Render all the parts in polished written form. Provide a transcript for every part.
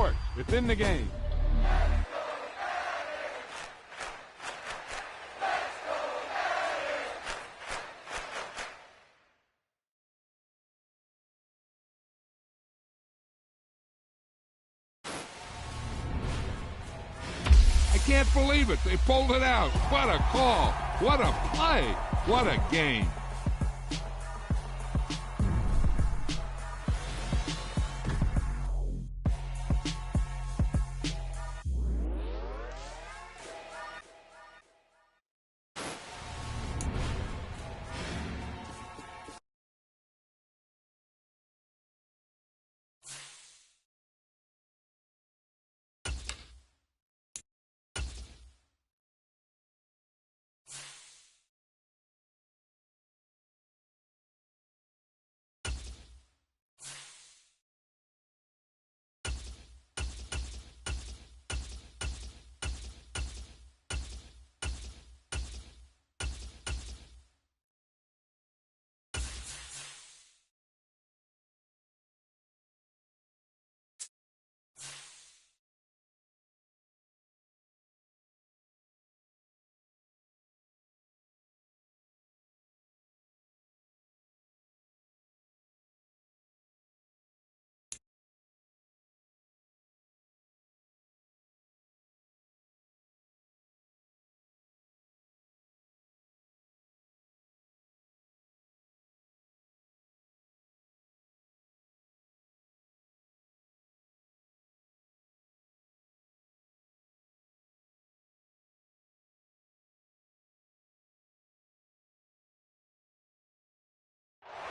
sports. It's in the game. I can't believe it. They pulled it out. What a call. What a play. What a game.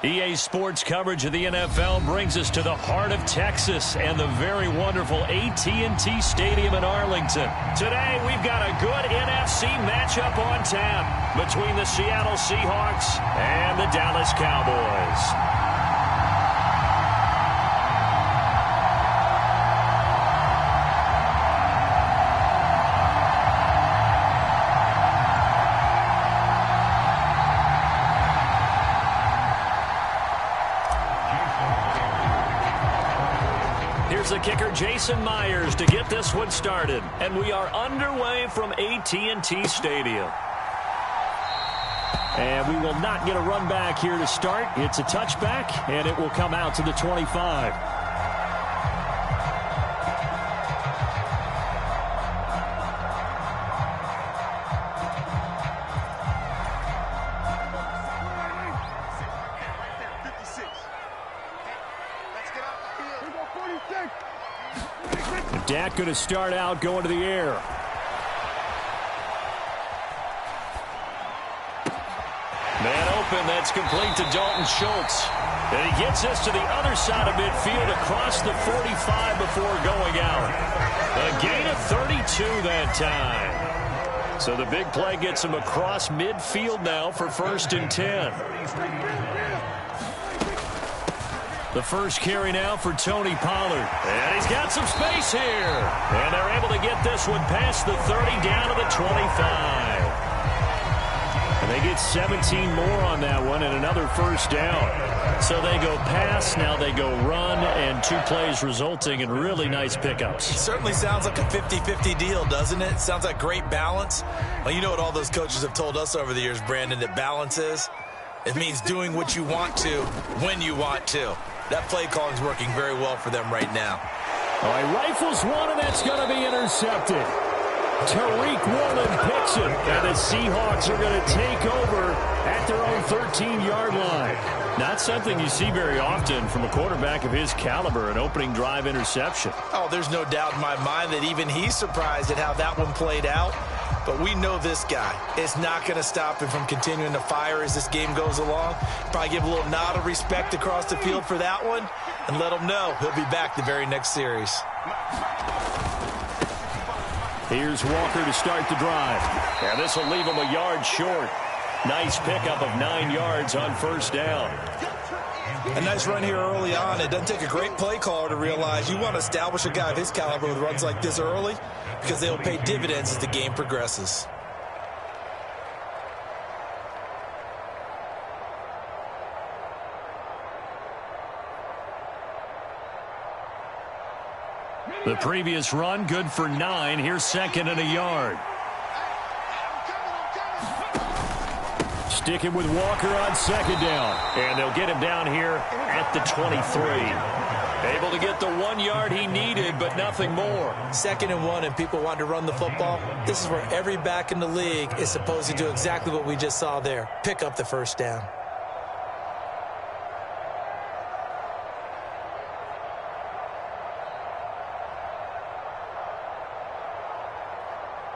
EA Sports coverage of the NFL brings us to the heart of Texas and the very wonderful AT&T Stadium in Arlington. Today, we've got a good NFC matchup on tap between the Seattle Seahawks and the Dallas Cowboys. The kicker Jason Myers to get this one started, and we are underway from AT&T Stadium. And we will not get a run back here to start. It's a touchback, and it will come out to the 25. Dak going to start out going to the air. Man open, that's complete to Dalton Schultz. And he gets us to the other side of midfield across the 45 before going out. A gain of 32 that time. So the big play gets him across midfield now for 1st and 10. The first carry now for Tony Pollard. And he's got some space here. And they're able to get this one past the 30 down to the 25. And they get 17 more on that one and another first down. So they go pass, now they go run, and 2 plays resulting in really nice pickups. It certainly sounds like a 50-50 deal, doesn't it? Sounds like great balance. Well, you know what all those coaches have told us over the years, Brandon, that balance is? It means doing what you want to when you want to. That play calling is working very well for them right now. All right, rifles one, and that's going to be intercepted. Tariq Woolen picks it, and the Seahawks are going to take over at their own 13-yard line. Not something you see very often from a quarterback of his caliber, an opening drive interception. Oh, there's no doubt in my mind that even he's surprised at how that one played out. But we know this guy is not going to stop him from continuing to fire as this game goes along. Probably give a little nod of respect across the field for that one and let him know he'll be back the very next series. Here's Walker to start the drive. And this will leave him a yard short. Nice pickup of 9 yards on first down. A nice run here early on. It doesn't take a great play caller to realize you want to establish a guy of his caliber with runs like this early because they will pay dividends as the game progresses. The previous run, good for 9. Here's 2nd and a yard. Sticking with Walker on 2nd down. And they'll get him down here at the 23. Able to get the 1 yard he needed, but nothing more. 2nd and 1, and people want to run the football. This is where every back in the league is supposed to do exactly what we just saw there. Pick up the first down.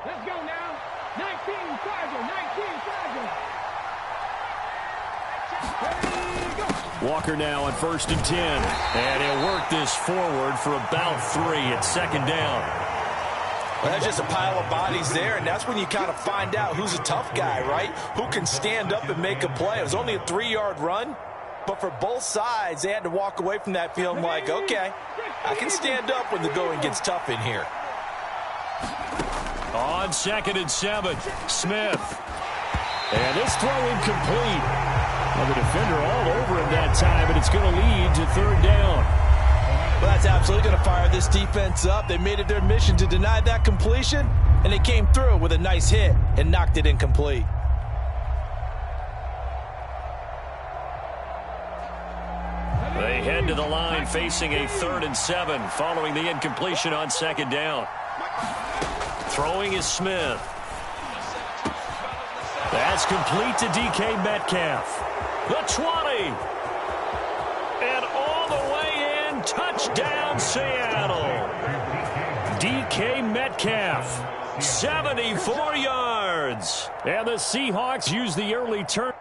Let's go now. 19 Charger, 19 Charger. Walker now on 1st and 10. And he'll work this forward for about 3 at 2nd down. Well, that's just a pile of bodies there, and that's when you kind of find out who's a tough guy, right? Who can stand up and make a play. It was only a 3-yard run, but for both sides, they had to walk away from that feeling like, okay, I can stand up when the going gets tough in here. On 2nd and 7, Smith. And this throw incomplete. Well, the defender all over him that time, and it's going to lead to 3rd down. Well, that's absolutely going to fire this defense up. They made it their mission to deny that completion, and they came through with a nice hit and knocked it incomplete. They head to the line facing a 3rd and 7 following the incompletion on 2nd down. Throwing is Smith. That's complete to DK Metcalf. The 20. And all the way in. Touchdown, Seattle. DK Metcalf. 74 yards. And the Seahawks use the early turn.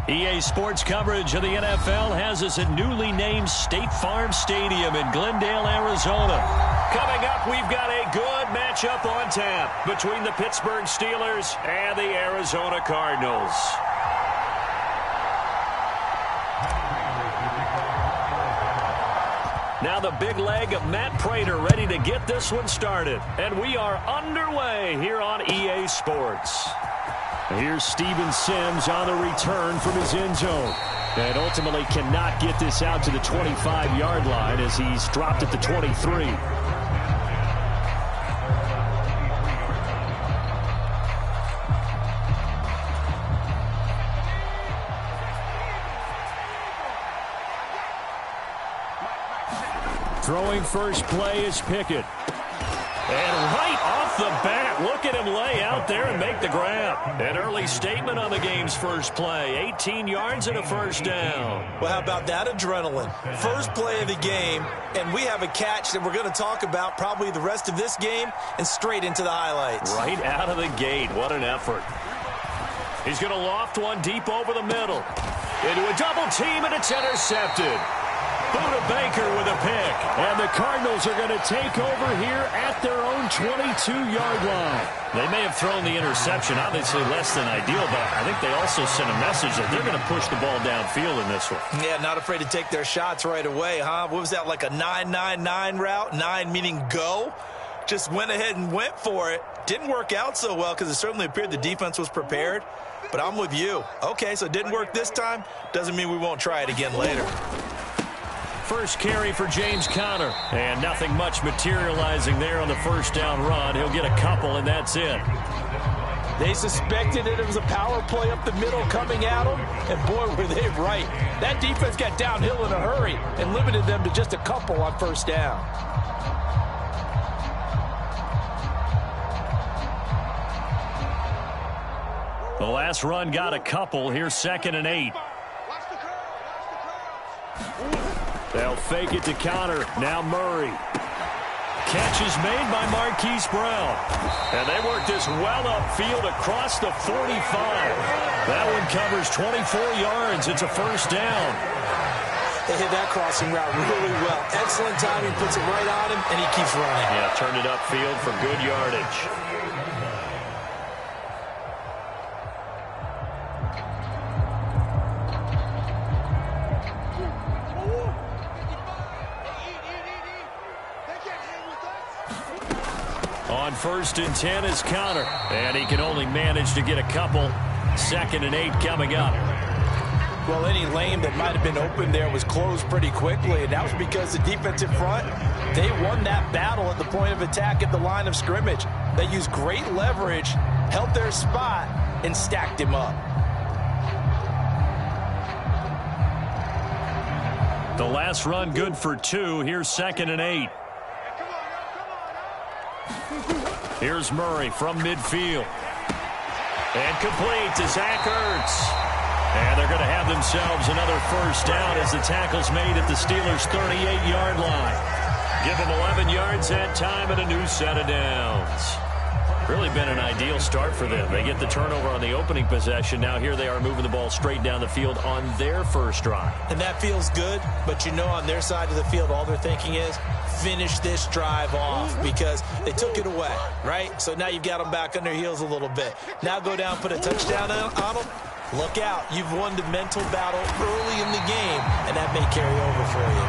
EA Sports coverage of the NFL has us at newly named State Farm Stadium in Glendale, Arizona. Coming up, we've got a good matchup on tap between the Pittsburgh Steelers and the Arizona Cardinals. Now the big leg of Matt Prater ready to get this one started. And we are underway here on EA Sports. Here's Steven Sims on the return from his end zone. And ultimately cannot get this out to the 25-yard line as he's dropped at the 23. Throwing first play is Pickett. And right off the bat, look at him lay out there and make the grab. An early statement on the game's first play. 18 yards and a first down. Well, how about that adrenaline? First play of the game, and we have a catch that we're going to talk about probably the rest of this game and straight into the highlights. Right out of the gate. What an effort. He's going to loft one deep over the middle. Into a double team, and it's intercepted. Buda Baker with a pick. And the Cardinals are going to take over here at their own 22-yard line. They may have thrown the interception, obviously less than ideal, but I think they also sent a message that they're going to push the ball downfield in this one. Yeah, not afraid to take their shots right away, huh? What was that, like a 9-9-9 route? 9 meaning go? Just went ahead and went for it. Didn't work out so well because it certainly appeared the defense was prepared. but I'm with you. Okay, so it didn't work this time. Doesn't mean we won't try it again later. First carry for James Conner. And nothing much materializing there on the first down run. He'll get a couple, and that's it. They suspected it was a power play up the middle coming at them, and boy, were they right. That defense got downhill in a hurry and limited them to just a couple on first down. The last run got a couple. Here's 2nd and 8. They'll fake it to Conner. Now Murray. Catch is made by Marquise Brown. And they work this well upfield across the 45. That one covers 24 yards. It's a first down. They hit that crossing route really well. Excellent timing, puts it right on him, and he keeps running. Yeah, turned it upfield for good yardage. On 1st and 10 is Conner. And he can only manage to get a couple. 2nd and 8 coming up. Well, any lane that might have been open there was closed pretty quickly, and that was because the defensive front, they won that battle at the point of attack at the line of scrimmage. They used great leverage, held their spot, and stacked him up. The last run good for 2. Here's 2nd and 8. Here's Murray from midfield. And complete to Zach Ertz. And they're going to have themselves another first down as the tackle's made at the Steelers' 38-yard line. Give them 11 yards that time and a new set of downs. Really been an ideal start for them. They get the turnover on the opening possession. Now here they are moving the ball straight down the field on their first drive. And that feels good, but you know on their side of the field all they're thinking is finish this drive off because they took it away, right? So now you've got them back on their heels a little bit. Now go down, put a touchdown on them. Look out. You've won the mental battle early in the game, and that may carry over for you.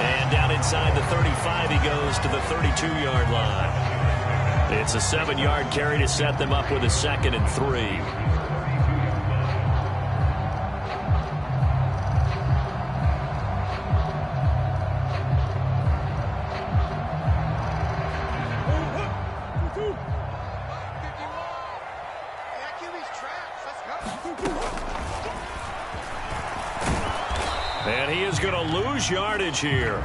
And down inside the 35, he goes to the 32-yard line. It's a 7-yard carry to set them up with a 2nd and 3. And he is going to lose yardage here.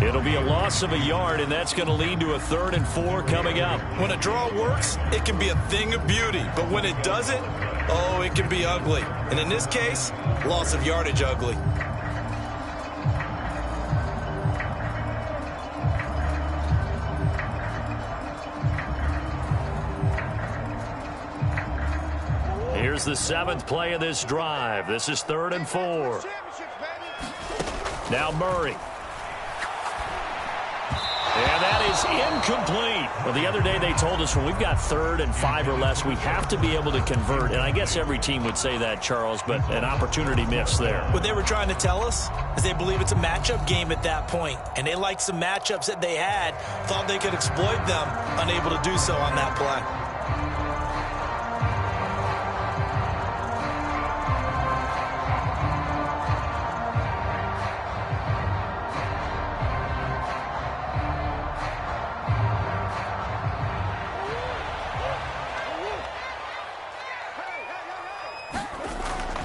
It'll be a loss of a yard, and that's going to lead to a 3rd and 4 coming up. When a draw works, it can be a thing of beauty. But when it doesn't, oh, it can be ugly. And in this case, loss of yardage ugly. Here's the 7th play of this drive. This is 3rd and 4. Now Murray. And that is incomplete. Well, the other day they told us when we've got 3rd and 5 or less, we have to be able to convert. And I guess every team would say that, Charles, but an opportunity missed there. What they were trying to tell us is they believe it's a matchup game at that point. And they liked some matchups that they had, thought they could exploit them, unable to do so on that play.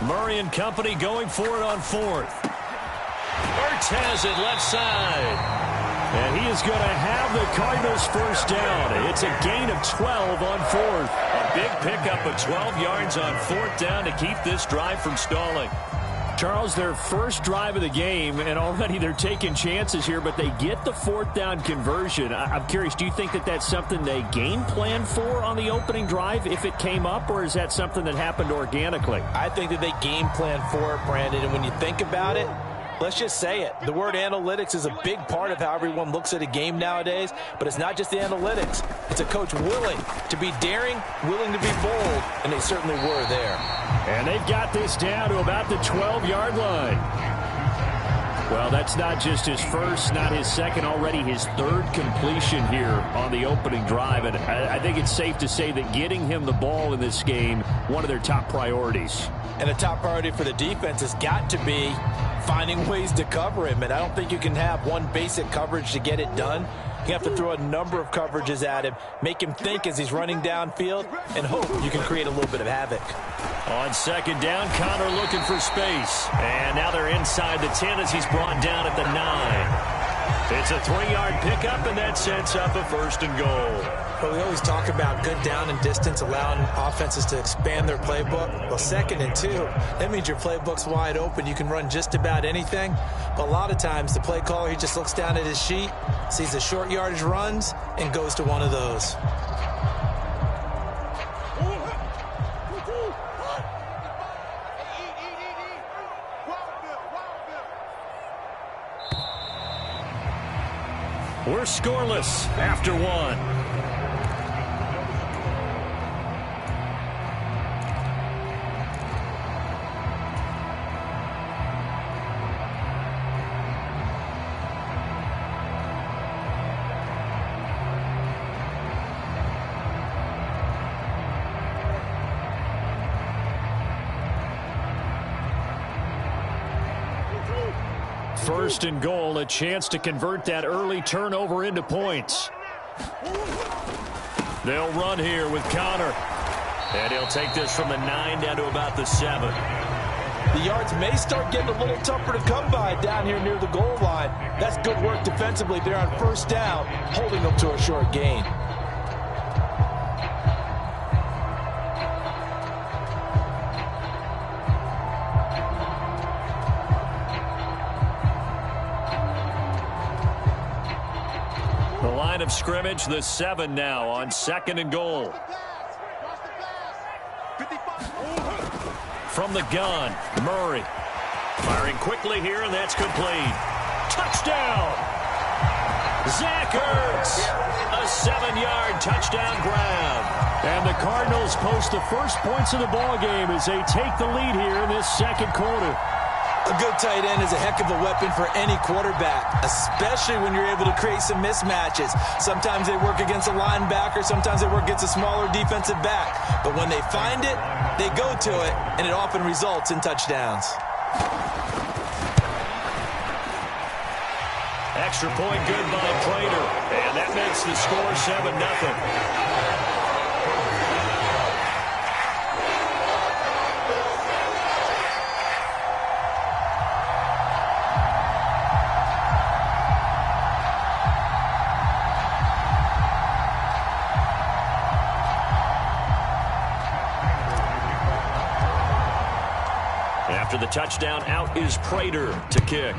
Murray and company going for it on 4th. Ertz has it left side. And he is going to have the Cardinals first down. It's a gain of 12 on 4th. A big pickup of 12 yards on 4th down to keep this drive from stalling. Charles, their first drive of the game, and already they're taking chances here, but they get the 4th down conversion. I'm curious, do you think that that's something they game plan for on the opening drive if it came up, or is that something that happened organically? I think that they game plan for it, Brandon, and when you think about it, let's just say it. The word analytics is a big part of how everyone looks at a game nowadays, but it's not just the analytics. It's a coach willing to be daring, willing to be bold, and they certainly were there. And they've got this down to about the 12-yard line. Well, that's not just his first, not his second, already his third completion here on the opening drive. And I think it's safe to say that getting him the ball in this game, one of their top priorities. And a top priority for the defense has got to be finding ways to cover him. And I don't think you can have one basic coverage to get it done. You have to throw a number of coverages at him, make him think as he's running downfield, and hope you can create a little bit of havoc. On second down, Connor looking for space. And now they're inside the 10 as he's brought down at the 9. It's a 3-yard pickup, and that sets up a first and goal. Well, we always talk about good down and distance, allowing offenses to expand their playbook. Well, 2nd and 2, that means your playbook's wide open. You can run just about anything. But a lot of times, the play caller, he just looks down at his sheet, sees the short yardage runs, and goes to one of those. We're scoreless after 1. First and goal, a chance to convert that early turnover into points. They'll run here with Connor. And he'll take this from the 9 down to about the 7. The yards may start getting a little tougher to come by down here near the goal line. That's good work defensively there on first down, holding them to a short gain. Of scrimmage, the 7 now on 2nd and goal. From the gun, Murray. Firing quickly here, and that's complete. Touchdown! Zach Ertz! A 7-yard touchdown grab. And the Cardinals post the first points of the ball game as they take the lead here in this second quarter. A good tight end is a heck of a weapon for any quarterback, especially when you're able to create some mismatches. Sometimes they work against a linebacker, sometimes they work against a smaller defensive back. But when they find it, they go to it, and it often results in touchdowns. Extra point good by Prater, and that makes the score 7-0. After the touchdown, out is Prater to kick.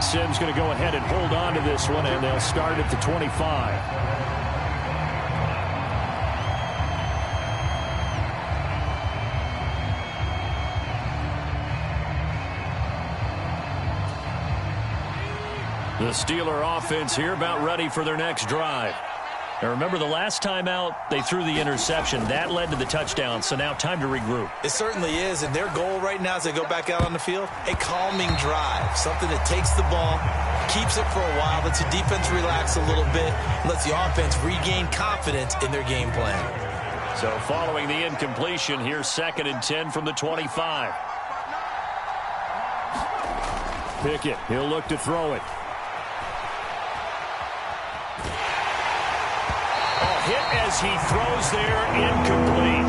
Simms going to go ahead and hold on to this one, and they'll start at the 25. The Steeler offense here about ready for their next drive. Now remember, the last time out, they threw the interception. That led to the touchdown, so now time to regroup. It certainly is, and their goal right now as they go back out on the field, a calming drive, something that takes the ball, keeps it for a while, lets the defense relax a little bit, lets the offense regain confidence in their game plan. So following the incompletion, here's 2nd and 10 from the 25. Pickett, he'll look to throw it. Hit as he throws there, incomplete.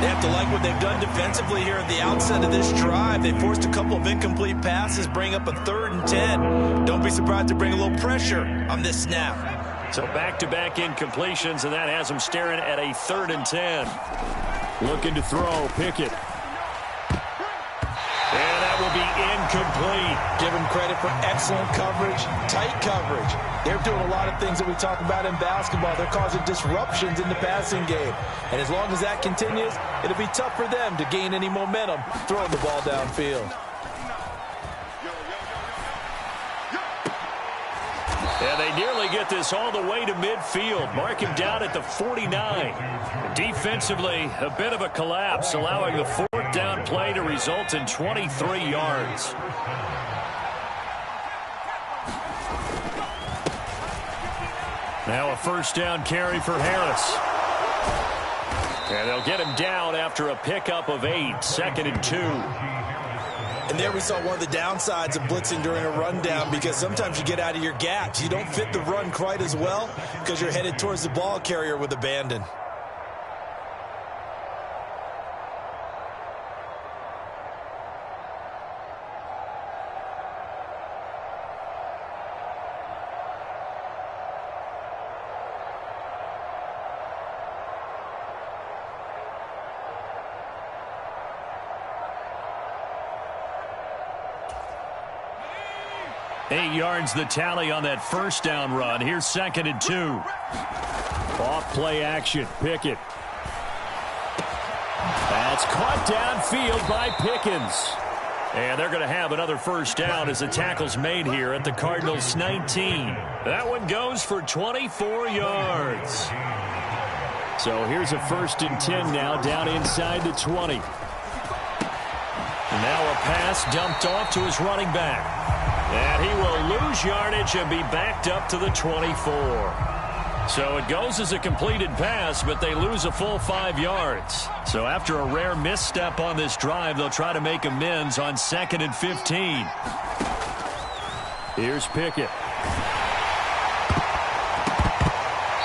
They have to like what they've done defensively here at the outset of this drive. They forced a couple of incomplete passes, bring up a 3rd and 10. Don't be surprised to bring a little pressure on this snap. So back-to-back incompletions, and that has them staring at a 3rd and 10. Looking to throw, Pickett. And that will be incomplete. Give them credit for excellent coverage, tight coverage. They're doing a lot of things that we talk about in basketball. They're causing disruptions in the passing game. And as long as that continues, it'll be tough for them to gain any momentum throwing the ball downfield. And they nearly get this all the way to midfield. Mark him down at the 49. Defensively, a bit of a collapse, allowing the fourth down play to result in 23 yards. Now a first down carry for Harris. And they'll get him down after a pickup of 8, 2nd and 2. And there we saw one of the downsides of blitzing during a rundown, because sometimes you get out of your gaps. You don't fit the run quite as well because you're headed towards the ball carrier with abandon. Eight yards the tally on that first down run. Here's 2nd and 2. Off play action. Pickett. That's caught downfield by Pickens. And they're going to have another first down as the tackle's made here at the Cardinals' 19. That one goes for 24 yards. So here's a 1st and 10 now down inside the 20. Now a pass dumped off to his running back. And he will lose yardage and be backed up to the 24. So it goes as a completed pass, but they lose a full 5 yards. So after a rare misstep on this drive, they'll try to make amends on 2nd and 15. Here's Pickett.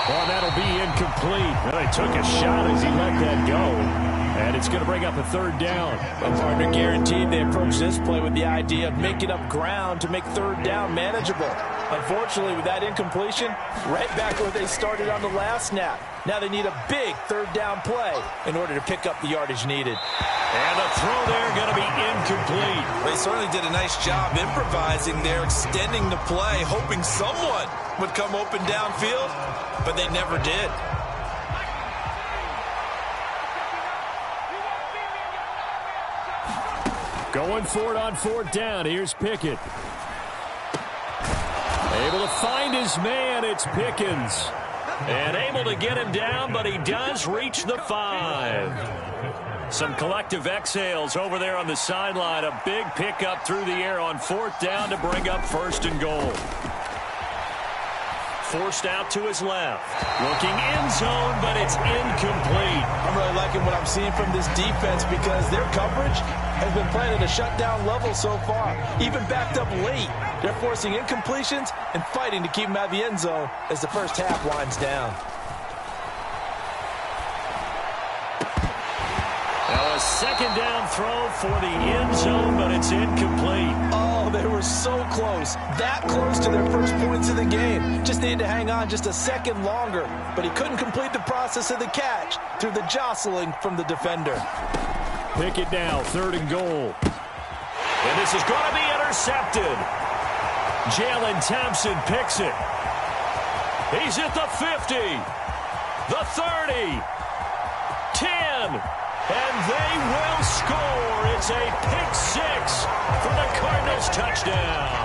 Well, that'll be incomplete. Well, he took a shot as he let that go. And it's going to bring up a 3rd down. A partner guaranteed they approach this play with the idea of making up ground to make 3rd down manageable. Unfortunately, with that incompletion, right back where they started on the last snap. Now they need a big 3rd down play in order to pick up the yardage needed. And the throw there going to be incomplete. They certainly did a nice job improvising there, extending the play, hoping someone would come open downfield, but they never did. Going for it on 4th down. Here's Pickett. Able to find his man. It's Pickens. And able to get him down, but he does reach the 5. Some collective exhales over there on the sideline. A big pickup through the air on 4th down to bring up 1st and goal. Forced out to his left. Looking end zone, but it's incomplete. I'm really liking what I'm seeing from this defense because their coverage has been playing at a shutdown level so far. Even backed up late, they're forcing incompletions and fighting to keep them out of the end zone as the first half winds down. Now a 2nd down throw for the end zone, but it's incomplete. Oh, they were so close. That close to their first points of the game. Just needed to hang on just a second longer, but he couldn't complete the process of the catch through the jostling from the defender. Pickett now, 3rd and goal. And this is going to be intercepted. Jalen Thompson picks it. He's at the 50, the 30, 10, and they will score. It's a pick 6 for the Cardinals touchdown.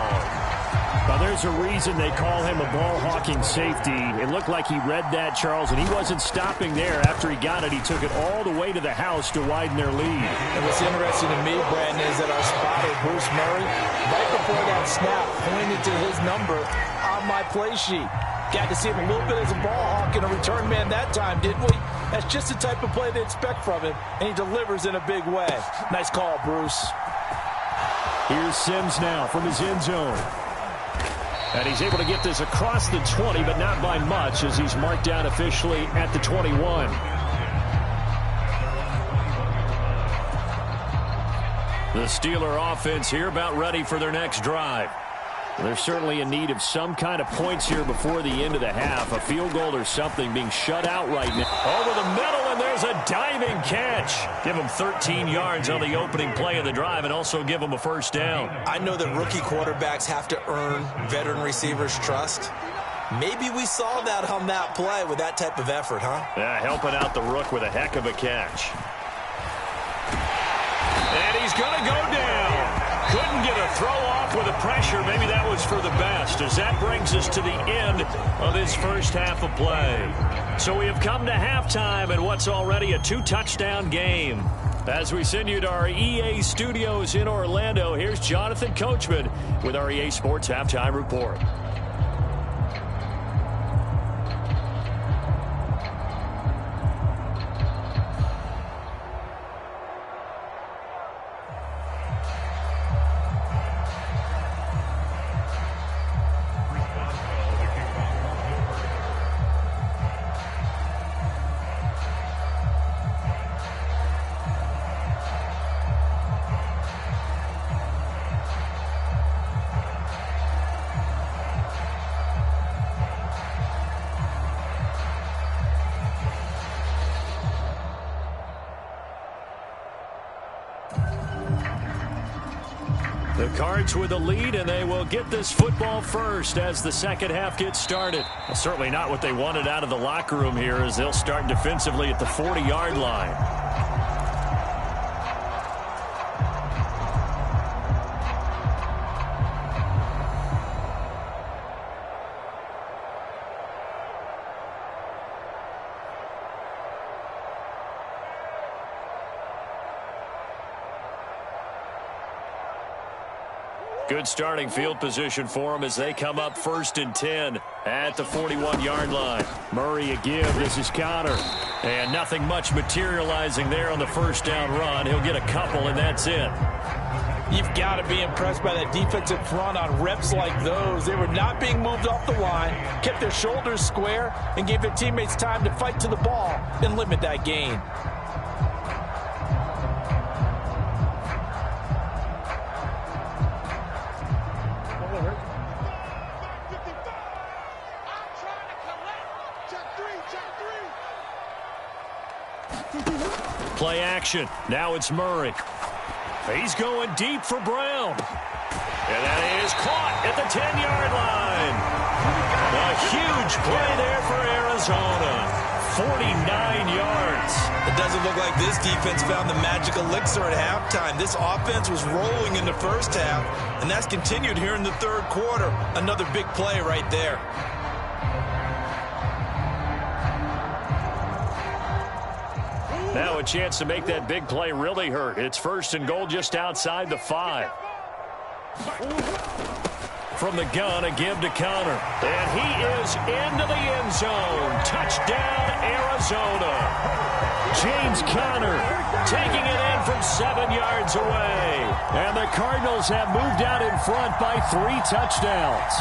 Now, there's a reason they call him a ball-hawking safety. It looked like he read that, Charles, and he wasn't stopping there. After he got it, he took it all the way to the house to widen their lead. And what's interesting to me, Brandon, is that our spotter, Bruce Murray, right before that snap, pointed to his number on my play sheet. Got to see him a little bit as a ball hawk and a return man that time, didn't we? That's just the type of play they expect from him, and he delivers in a big way. Nice call, Bruce. Here's Sims now from his end zone. And he's able to get this across the 20, but not by much, as he's marked down officially at the 21. The Steeler offense here about ready for their next drive. They're certainly in need of some kind of points here before the end of the half. A field goal or something being shut out right now. Over the middle, and there's a diving catch. Give them 13 yards on the opening play of the drive and also give them a first down. I know that rookie quarterbacks have to earn veteran receivers' trust. Maybe we saw that on that play with that type of effort, huh? Yeah, helping out the rook with a heck of a catch. And he's going to go down. Couldn't get a throw off with the pressure. Maybe that was for the best, as that brings us to the end of this first half of play. So we have come to halftime in what's already a 2-touchdown game. As we send you to our EA studios in Orlando, here's Jonathan Coachman with our EA Sports Halftime Report. The Cards with the lead, and they will get this football first as the second half gets started. Well, certainly not what they wanted out of the locker room here, as they'll start defensively at the 40-yard line. Good starting field position for them as they come up 1st and 10 at the 41-yard line. Murray a give. This is Connor. And nothing much materializing there on the first down run. He'll get a couple, and that's it. You've got to be impressed by that defensive front on reps like those. They were not being moved off the line, kept their shoulders square, and gave their teammates time to fight to the ball and limit that gain. Play action. Now it's Murray. He's going deep for Brown. And that is caught at the 10-yard line. A huge play there for Arizona. 49 yards. It doesn't look like this defense found the magic elixir at halftime. This offense was rolling in the first half, and that's continued here in the third quarter. Another big play right there. Now a chance to make that big play really hurt. It's 1st and goal just outside the 5. From the gun, a give to Connor. And he is into the end zone. Touchdown, Arizona. James Conner taking it in from 7 yards away. And the Cardinals have moved out in front by 3 touchdowns.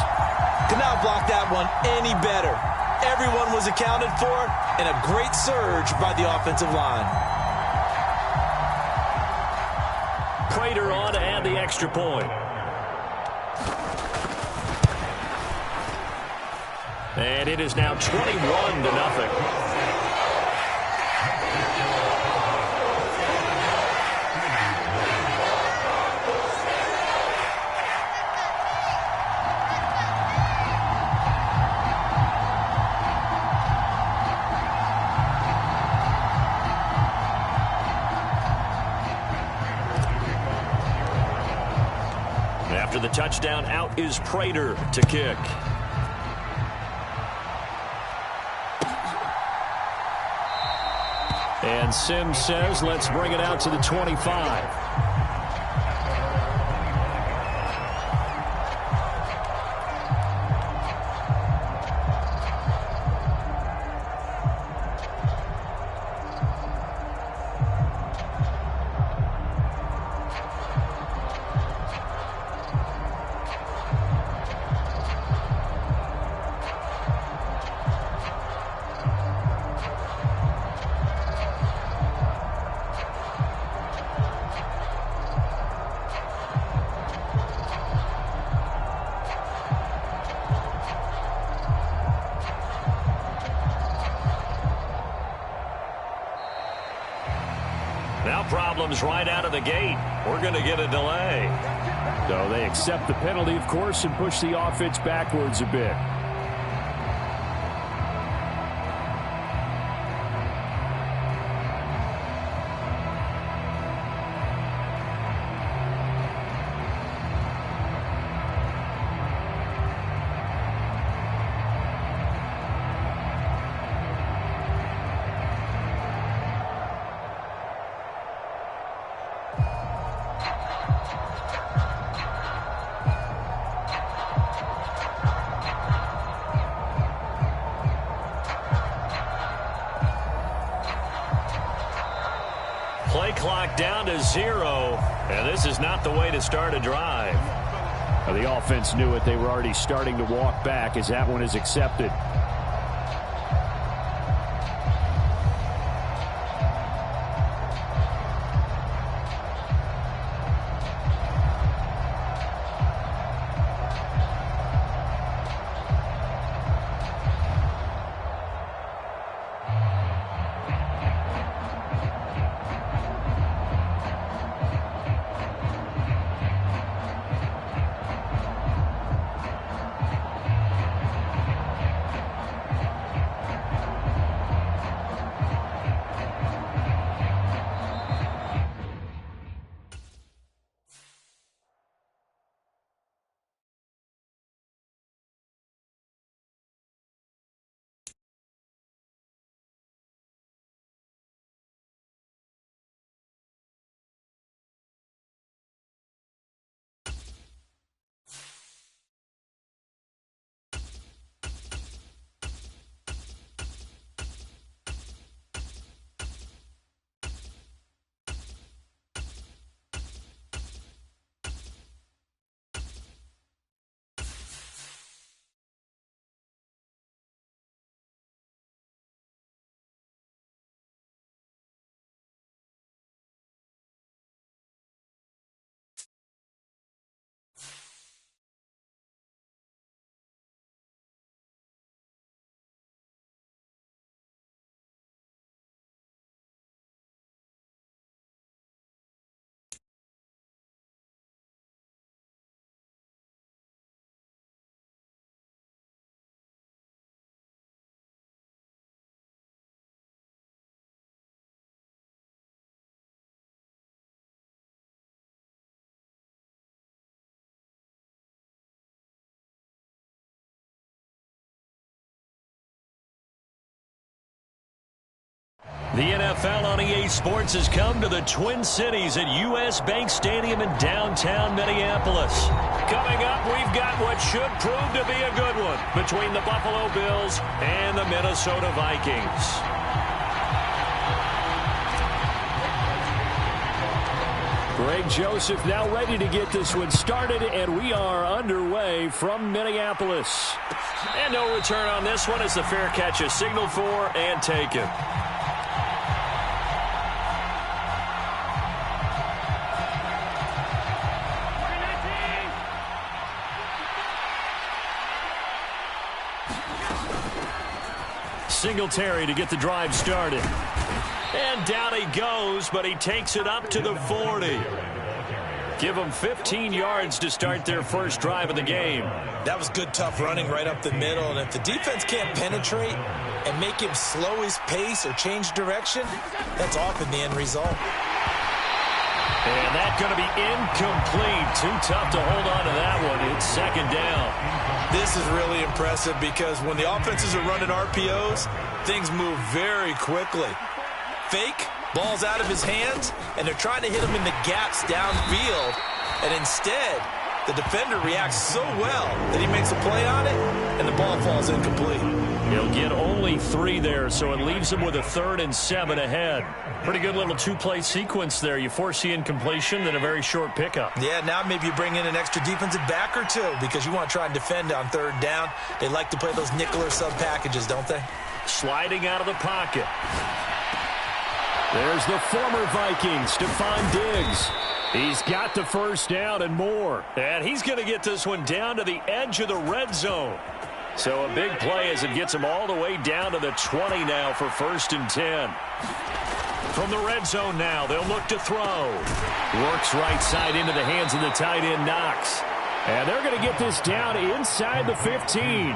Could not block that one any better. Everyone was accounted for, and a great surge by the offensive line. Prater on to add the extra point. And it is now 21-0. After the touchdown, out is Prater to kick. And Sims says, let's bring it out to the 25. Now problems right out of the gate. We're going to get a delay. So they accept the penalty, of course, and push the offense backwards a bit. play clock down to 0. And this is not the way to start a drive. Well, the offense knew it. They were already starting to walk back as that one is accepted. The NFL on EA Sports has come to the Twin Cities at U.S. Bank Stadium in downtown Minneapolis. Coming up, we've got what should prove to be a good one between the Buffalo Bills and the Minnesota Vikings. Greg Joseph now ready to get this one started, and we are underway from Minneapolis. And no return on this one as the fair catch is signaled for and taken. Singletary to get the drive started. And down he goes, but he takes it up to the 40. Give them 15 yards to start their first drive of the game. That was good, tough running right up the middle. And if the defense can't penetrate and make him slow his pace or change direction, that's often the end result. And that's going to be incomplete. Too tough to hold on to that one. It's second down. This is really impressive because when the offenses are running RPOs, things move very quickly. Fake, ball's out of his hands, and they're trying to hit him in the gaps downfield. And instead, the defender reacts so well that he makes a play on it, and the ball falls incomplete. He'll get only 3 there, so it leaves him with a 3rd and 7 ahead. Pretty good little 2-play sequence there. You force the incompletion, then a very short pickup. Yeah, now maybe you bring in an extra defensive back or two because you want to try and defend on 3rd down. They like to play those nickel or sub packages, don't they? Sliding out of the pocket. There's the former Viking, Stephon Diggs. He's got the first down and more. And he's going to get this one down to the edge of the red zone. So a big play as it gets him all the way down to the 20 now for 1st and 10. From the red zone now, they'll look to throw. Works right side into the hands of the tight end, Knox. And they're going to get this down inside the 15.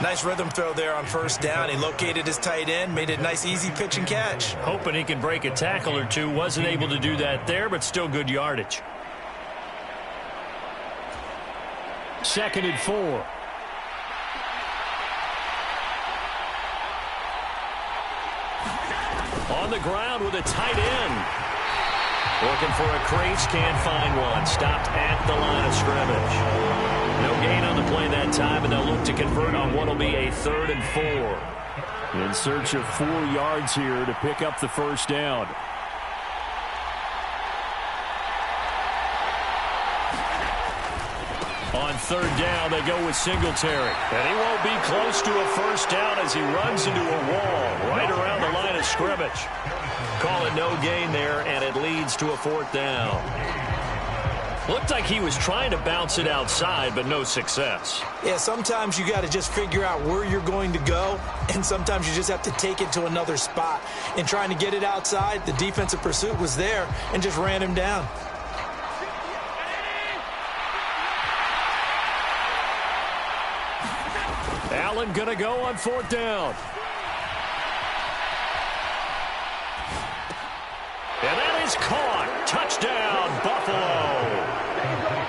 Nice rhythm throw there on 1st down. He located his tight end, made it a nice, easy pitch and catch. Hoping he can break a tackle or two. Wasn't able to do that there, but still good yardage. 2nd and 4. On the ground with a tight end. Looking for a crease, can't find one. Stopped at the line of scrimmage. No gain on the play that time, and they'll look to convert on what will be a 3rd and 4. In search of 4 yards here to pick up the first down. On third down, they go with Singletary. And he won't be close to a first down as he runs into a wall right around the line of scrimmage. Call it no gain there, and it leads to a fourth down. Looked like he was trying to bounce it outside, but no success. Yeah, sometimes you got to just figure out where you're going to go, and sometimes you just have to take it to another spot. In trying to get it outside, the defensive pursuit was there and just ran him down. Allen going to go on fourth down. And that is caught. Touchdown, Buffalo.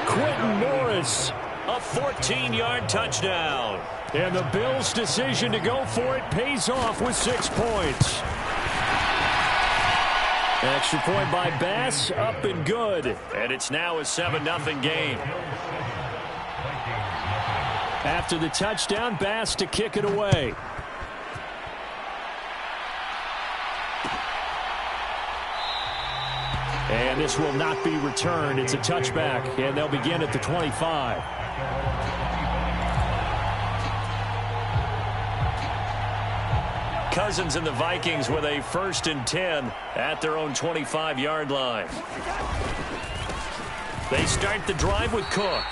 Quentin Morris, a 14-yard touchdown. And the Bills' decision to go for it pays off with 6 points. Extra point by Bass, up and good. And it's now a 7-0 game. After the touchdown, Bass to kick it away. And this will not be returned. It's a touchback, and they'll begin at the 25. Cousins and the Vikings with a 1st and 10 at their own 25-yard line. They start the drive with Cook.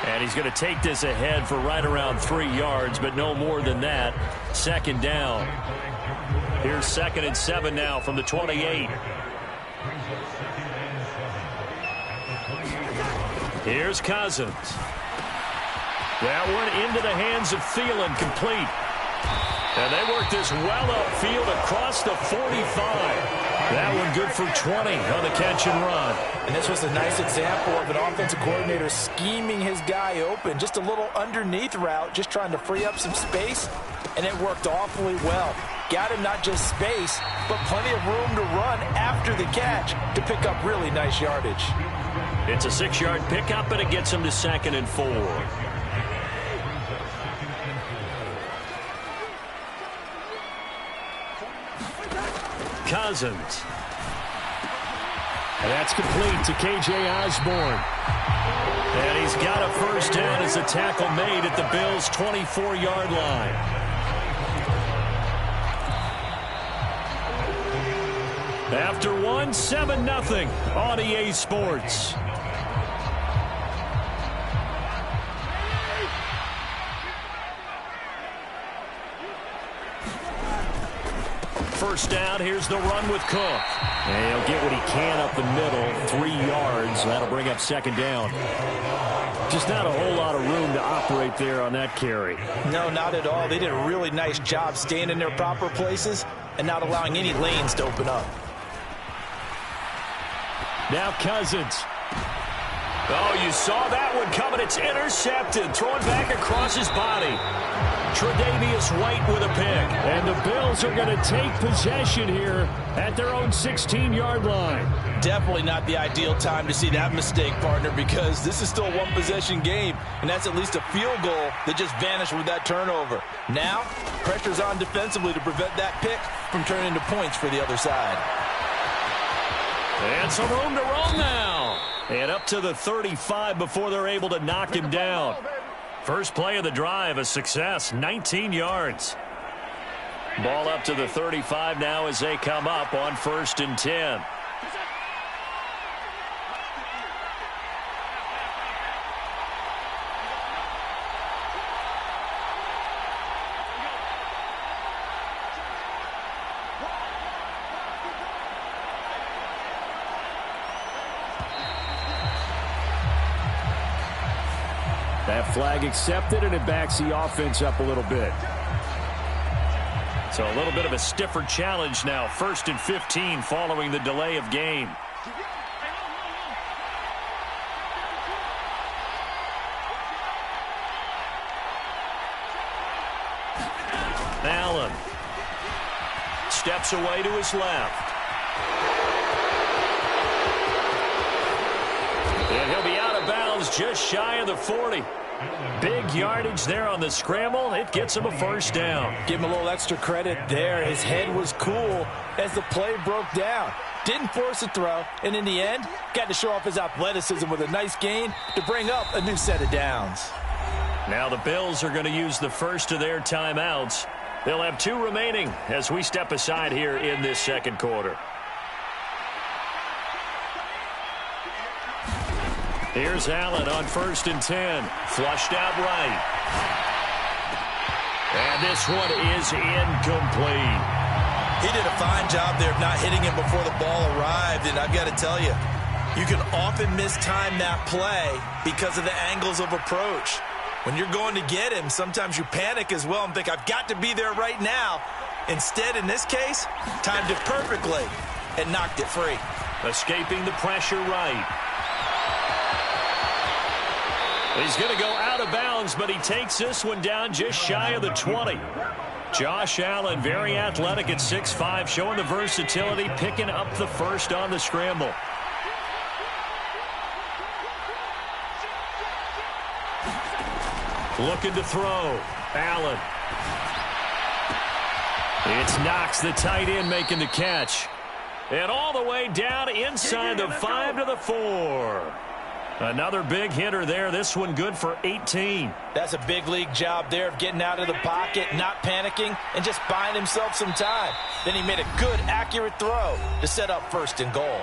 And he's going to take this ahead for right around 3 yards, but no more than that. Second down. Here's 2nd and 7 now from the 28. Here's Cousins. That one into the hands of Thielen, complete. And they work this well upfield across the 45. That one good for 20 on the catch and run. And this was a nice example of an offensive coordinator scheming his guy open. Just a little underneath route, just trying to free up some space, and it worked awfully well. Got him not just space, but plenty of room to run after the catch to pick up really nice yardage. It's a 6-yard pickup, and it gets him to 2nd and 4. Cousins. And that's complete to K.J. Osborne. And he's got a first down as a tackle made at the Bills' 24-yard line. After one, 7-0 on EA Sports. First down, here's the run with Cook. And he'll get what he can up the middle, 3 yards. That'll bring up 2nd down. Just not a whole lot of room to operate there on that carry. No, not at all. They did a really nice job staying in their proper places and not allowing any lanes to open up. Now Cousins. Oh, you saw that one coming. It's intercepted. Thrown back across his body. Tre'Davious White with a pick. And the Bills are going to take possession here at their own 16-yard line. Definitely not the ideal time to see that mistake, partner, because this is still a one-possession game, and that's at least a field goal that just vanished with that turnover. Now, pressure's on defensively to prevent that pick from turning into points for the other side. And some room to roll now. And up to the 35 before they're able to knock him down. First play of the drive, a success, 19 yards. Ball up to the 35 now as they come up on 1st and 10. That flag accepted, and it backs the offense up a little bit. So a little bit of a stiffer challenge now. 1st and 15 following the delay of game. Allen steps away to his left. And he'll be out of bounds just shy of the 40. Big yardage there on the scramble. It gets him a first down. Give him a little extra credit there. His head was cool as the play broke down. Didn't force a throw, and in the end, got to show off his athleticism with a nice gain to bring up a new set of downs. Now the Bills are going to use the first of their timeouts. They'll have 2 remaining as we step aside here in this second quarter. Here's Allen on 1st and 10. Flushed out right. And this one is incomplete. He did a fine job there of not hitting him before the ball arrived. And I've got to tell you, you can often mistime that play because of the angles of approach. When you're going to get him, sometimes you panic as well and think, I've got to be there right now. Instead, in this case, timed it perfectly and knocked it free. Escaping the pressure right. He's going to go out of bounds, but he takes this one down just shy of the 20. Josh Allen, very athletic at 6'5", showing the versatility, picking up the first on the scramble. Looking to throw. Allen. It's Knox, the tight end, making the catch. And all the way down inside the 5 to the 4. Another big hitter there. This one good for 18. That's a big league job there of getting out of the pocket, not panicking, and just buying himself some time. Then he made a good, accurate throw to set up 1st and goal.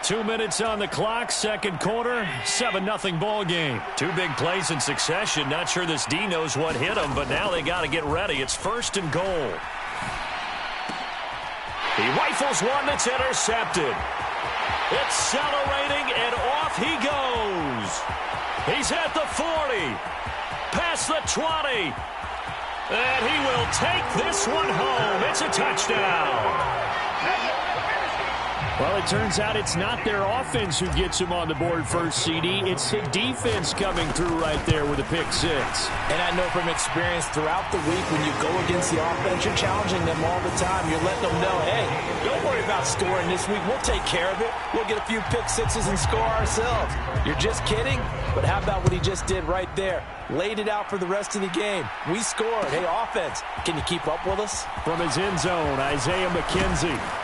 2 minutes on the clock, second quarter, 7-0 ball game. 2 big plays in succession. Not sure this D knows what hit him, but now they got to get ready. It's 1st and goal. He rifles one that's intercepted. Accelerating, and off he goes. He's at the 40, past the 20, and he will take this one home. It's a touchdown. Well, it turns out it's not their offense who gets him on the board first, CD. It's the defense coming through right there with a pick 6. And I know from experience throughout the week when you go against the offense, you're challenging them all the time. You're letting them know, hey, don't worry about scoring this week. We'll take care of it. We'll get a few pick 6s and score ourselves. You're just kidding? But how about what he just did right there? Laid it out for the rest of the game. We scored. Hey, offense, can you keep up with us? From his end zone, Isaiah McKenzie.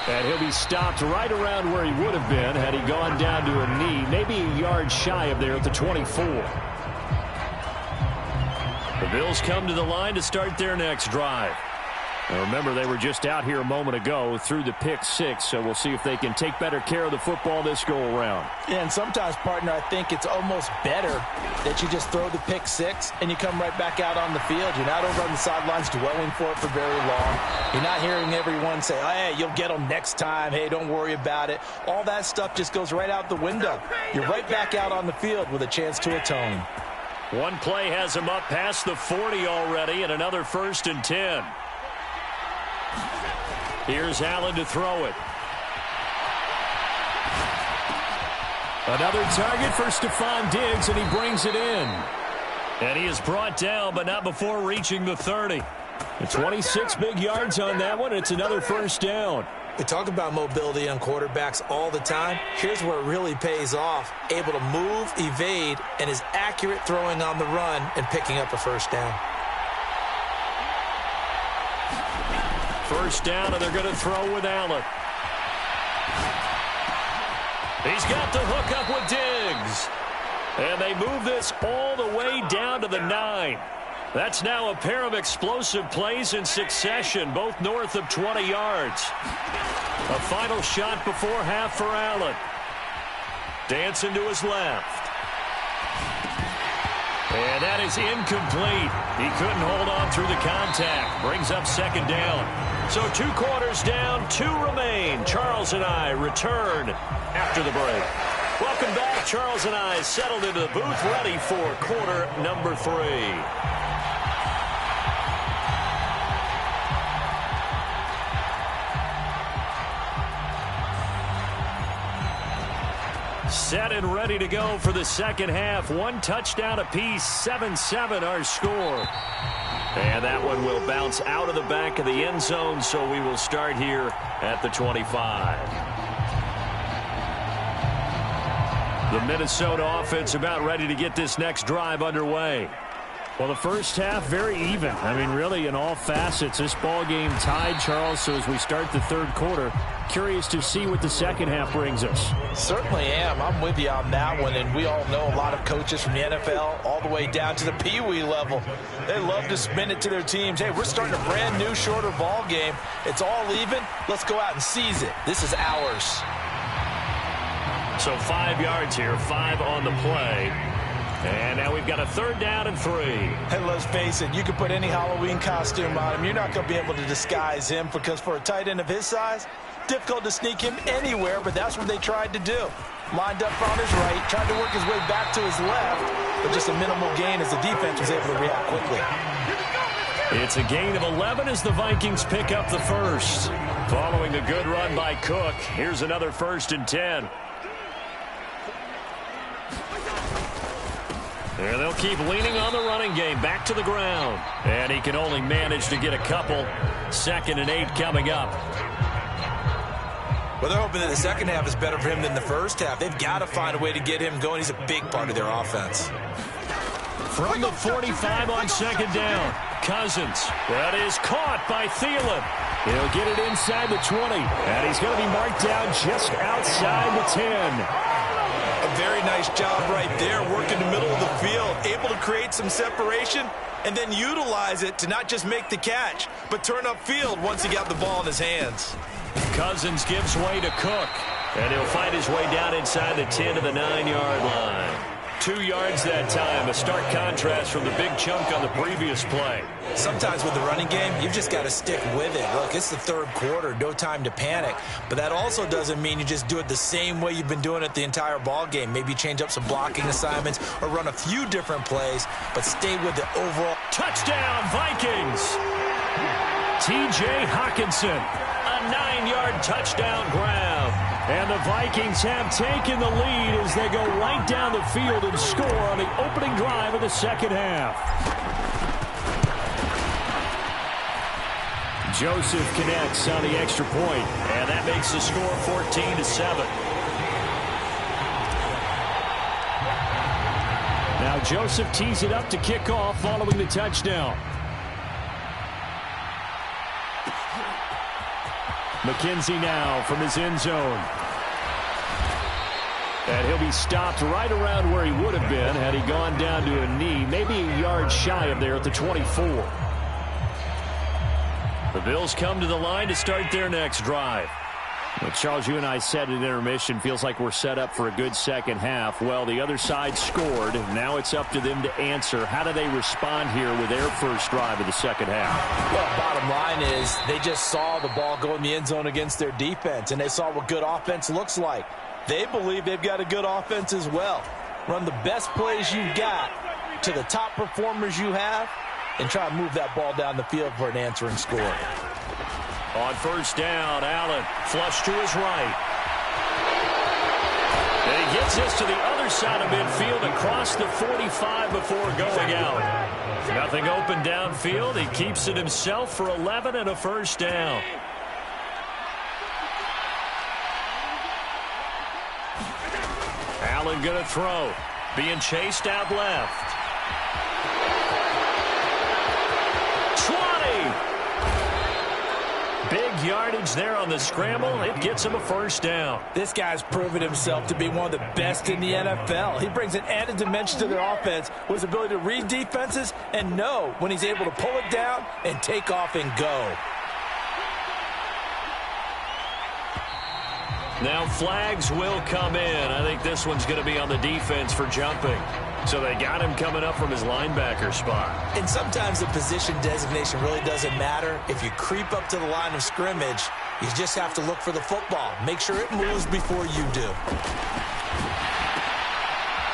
And he'll be stopped right around where he would have been had he gone down to a knee, maybe a yard shy of there at the 24. The Bills come to the line to start their next drive. Now remember, they were just out here a moment ago through the pick 6, so we'll see if they can take better care of the football this go-around. And sometimes, partner, I think it's almost better that you just throw the pick 6 and you come right back out on the field. You're not over on the sidelines dwelling for it for very long. You're not hearing everyone say, oh, hey, you'll get them next time. Hey, don't worry about it. All that stuff just goes right out the window. You're right back out on the field with a chance to atone. One play has him up past the 40 already, and another 1st and 10. Here's Allen to throw it. Another target for Stephon Diggs, and he brings it in. And he is brought down, but not before reaching the 30. 26 big yards on that one. It's another 1st down. We talk about mobility on quarterbacks all the time. Here's where it really pays off. Able to move, evade, and is accurate throwing on the run and picking up a 1st down. 1st down, and they're going to throw with Allen. He's got the hook up with Diggs. And they move this all the way down to the 9. That's now a pair of explosive plays in succession, both north of 20 yards. A final shot before half for Allen. Dancing to his left. And that is incomplete. He couldn't hold on through the contact. Brings up 2nd down. So 2 quarters down, 2 remain. Charles and I return after the break. Welcome back. Charles and I settled into the booth, ready for quarter number 3. Set and ready to go for the second half. 1 touchdown apiece, 7-7 our score. And that one will bounce out of the back of the end zone, so we will start here at the 25. The Minnesota offense about ready to get this next drive underway. Well, the first half, very even. I mean, really, in all facets, this ball game tied, Charles. So as we start the third quarter, curious to see what the second half brings us. Certainly am. I'm with you on that one. And we all know a lot of coaches from the NFL all the way down to the Pee-wee level. They love to spin it to their teams. Hey, we're starting a brand new, shorter ball game. It's all even. Let's go out and seize it. This is ours. So 5 yards here, 5 on the play. And now we've got a 3rd down and 3. And let's face it, you can put any Halloween costume on him. You're not going to be able to disguise him because for a tight end of his size, difficult to sneak him anywhere, but that's what they tried to do. Lined up on his right, tried to work his way back to his left, but just a minimal gain as the defense was able to react quickly. It's a gain of 11 as the Vikings pick up the first. Following a good run by Cook, here's another 1st and 10. And they'll keep leaning on the running game. Back to the ground. And he can only manage to get a couple. 2nd and 8 coming up. Well, they're hoping that the second half is better for him than the first half. They've got to find a way to get him going. He's a big part of their offense. From the 45 on 2nd down. Cousins. That is caught by Thielen. He'll get it inside the 20. And he's going to be marked down just outside the 10. A very nice job right there, working the middle of the field, able to create some separation and then utilize it to not just make the catch, but turn upfield once he got the ball in his hands. Cousins gives way to Cook, and he'll find his way down inside the 10 to the 9-yard line. 2 yards that time, a stark contrast from the big chunk on the previous play. Sometimes with the running game, you've just got to stick with it. Look, it's the third quarter, no time to panic. But that also doesn't mean you just do it the same way you've been doing it the entire ball game. Maybe change up some blocking assignments or run a few different plays, but stay with the overall. Touchdown, Vikings! T.J. Hockenson, a 9-yard touchdown grab. And the Vikings have taken the lead as they go right down the field and score on the opening drive of the second half. Joseph connects on the extra point, and that makes the score 14-7. Now Joseph tees it up to kick off following the touchdown. McKenzie now from his end zone. And he'll be stopped right around where he would have been had he gone down to a knee, maybe a yard shy of there at the 24. The Bills come to the line to start their next drive. Well, Charles, you and I said at intermission, feels like we're set up for a good second half. Well, the other side scored. Now it's up to them to answer. How do they respond here with their first drive of the second half? Well, bottom line is they just saw the ball go in the end zone against their defense, and they saw what good offense looks like. They believe they've got a good offense as well. Run the best plays you've got to the top performers you have and try to move that ball down the field for an answering score. On first down, Allen flush to his right. And he gets this to the other side of midfield across the 45 before going out. Nothing open downfield. He keeps it himself for 11 and a first down. Allen going to throw. Being chased out left. 20! Big yardage there on the scramble. It gets him a first down. This guy's proven himself to be one of the best in the NFL. He brings an added dimension to their offense with his ability to read defenses and know when he's able to pull it down and take off and go. Now flags will come in. I think this one's going to be on the defense for jumping. So they got him coming up from his linebacker spot. And sometimes the position designation really doesn't matter. If you creep up to the line of scrimmage, you just have to look for the football. Make sure it moves before you do.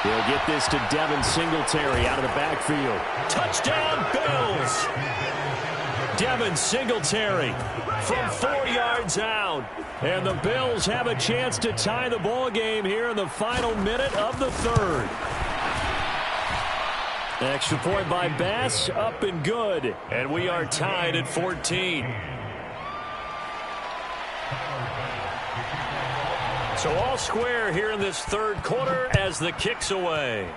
They'll get this to Devin Singletary out of the backfield. Touchdown, Bills! Devin Singletary from 4 yards out. And the Bills have a chance to tie the ball game here in the final minute of the third. Extra point by Bass, up and good. And we are tied at 14. So all square here in this third quarter as the kick's away.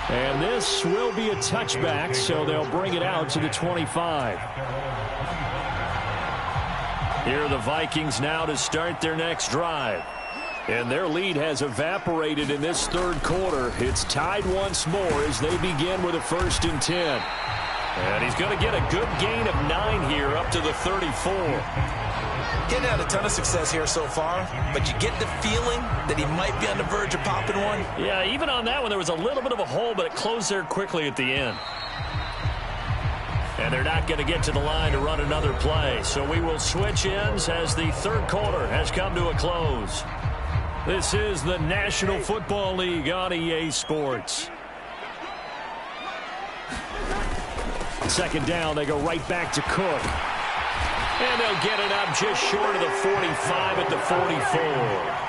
And this will be a touchback, so they'll bring it out to the 25. Here are the Vikings now to start their next drive. And their lead has evaporated in this third quarter. It's tied once more as they begin with a 1st and 10. And he's going to get a good gain of 9 here up to the 34. Getting had a ton of success here so far, but you get the feeling that he might be on the verge of popping one. Yeah, even on that one, there was a little bit of a hole, but it closed there quickly at the end. And they're not going to get to the line to run another play. So we will switch ends as the third quarter has come to a close. This is the National Football League on EA Sports. Second down, they go right back to Cook. And they'll get it up just short of the 45 at the 44.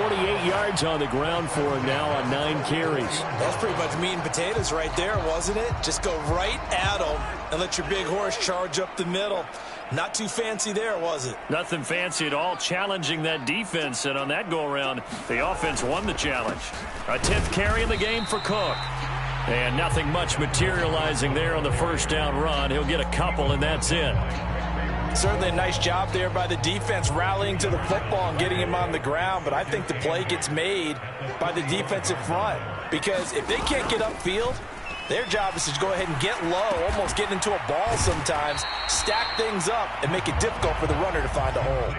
48 yards on the ground for him now on 9 carries. That's pretty much meat and potatoes right there, wasn't it? Just go right at him and let your big horse charge up the middle. Not too fancy there, was it? Nothing fancy at all, challenging that defense. And on that go-around, the offense won the challenge. A 10th carry in the game for Cook. And nothing much materializing there on the first down run. He'll get a couple, and that's it. Certainly a nice job there by the defense rallying to the football and getting him on the ground, but I think the play gets made by the defensive front because if they can't get upfield, their job is to go ahead and get low, almost get into a ball sometimes, stack things up, and make it difficult for the runner to find a hole.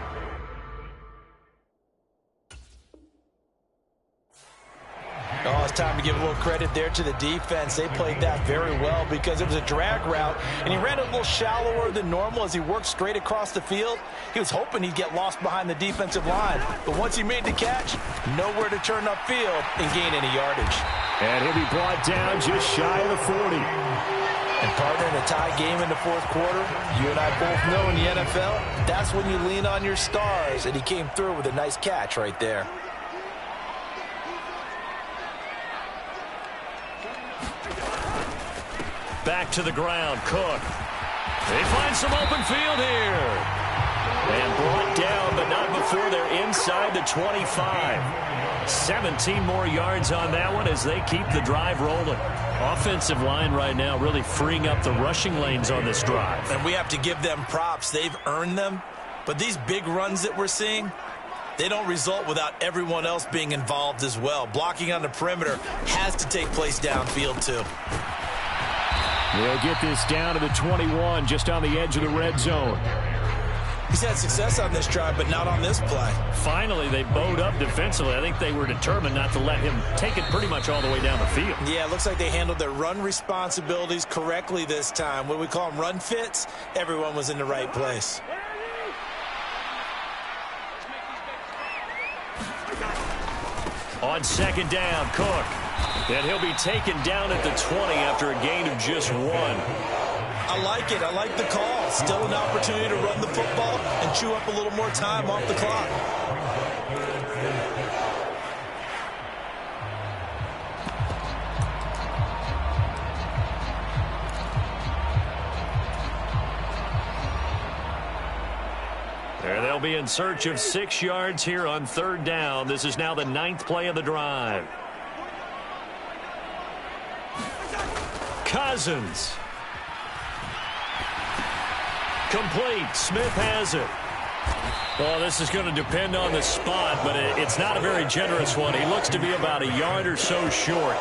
Oh, it's time to give a little credit there to the defense. They played that very well because it was a drag route, and he ran a little shallower than normal as he worked straight across the field. He was hoping he'd get lost behind the defensive line, but once he made the catch, nowhere to turn upfield and gain any yardage. And he'll be brought down just shy of the 40. And partner, in a tie game in the fourth quarter, you and I both know in the NFL, that's when you lean on your stars, and he came through with a nice catch right there. Back to the ground, Cook. They find some open field here. And brought down, but not before they're inside the 25. 17 more yards on that one as they keep the drive rolling. Offensive line right now really freeing up the rushing lanes on this drive. And we have to give them props. They've earned them. But these big runs that we're seeing, they don't result without everyone else being involved as well. Blocking on the perimeter has to take place downfield too. They'll get this down to the 21, just on the edge of the red zone. He's had success on this drive, but not on this play. Finally, they bowed up defensively. I think they were determined not to let him take it pretty much all the way down the field. Yeah, it looks like they handled their run responsibilities correctly this time. What we call them run fits, everyone was in the right place. On second down, Cook. And he'll be taken down at the 20 after a gain of just 1. I like it. I like the call. Still an opportunity to run the football and chew up a little more time off the clock. There they'll be in search of 6 yards here on third down. This is now the 9th play of the drive. Cousins. Complete. Smith has it. Well, this is going to depend on the spot, but it's not a very generous one. He looks to be about a yard or so short.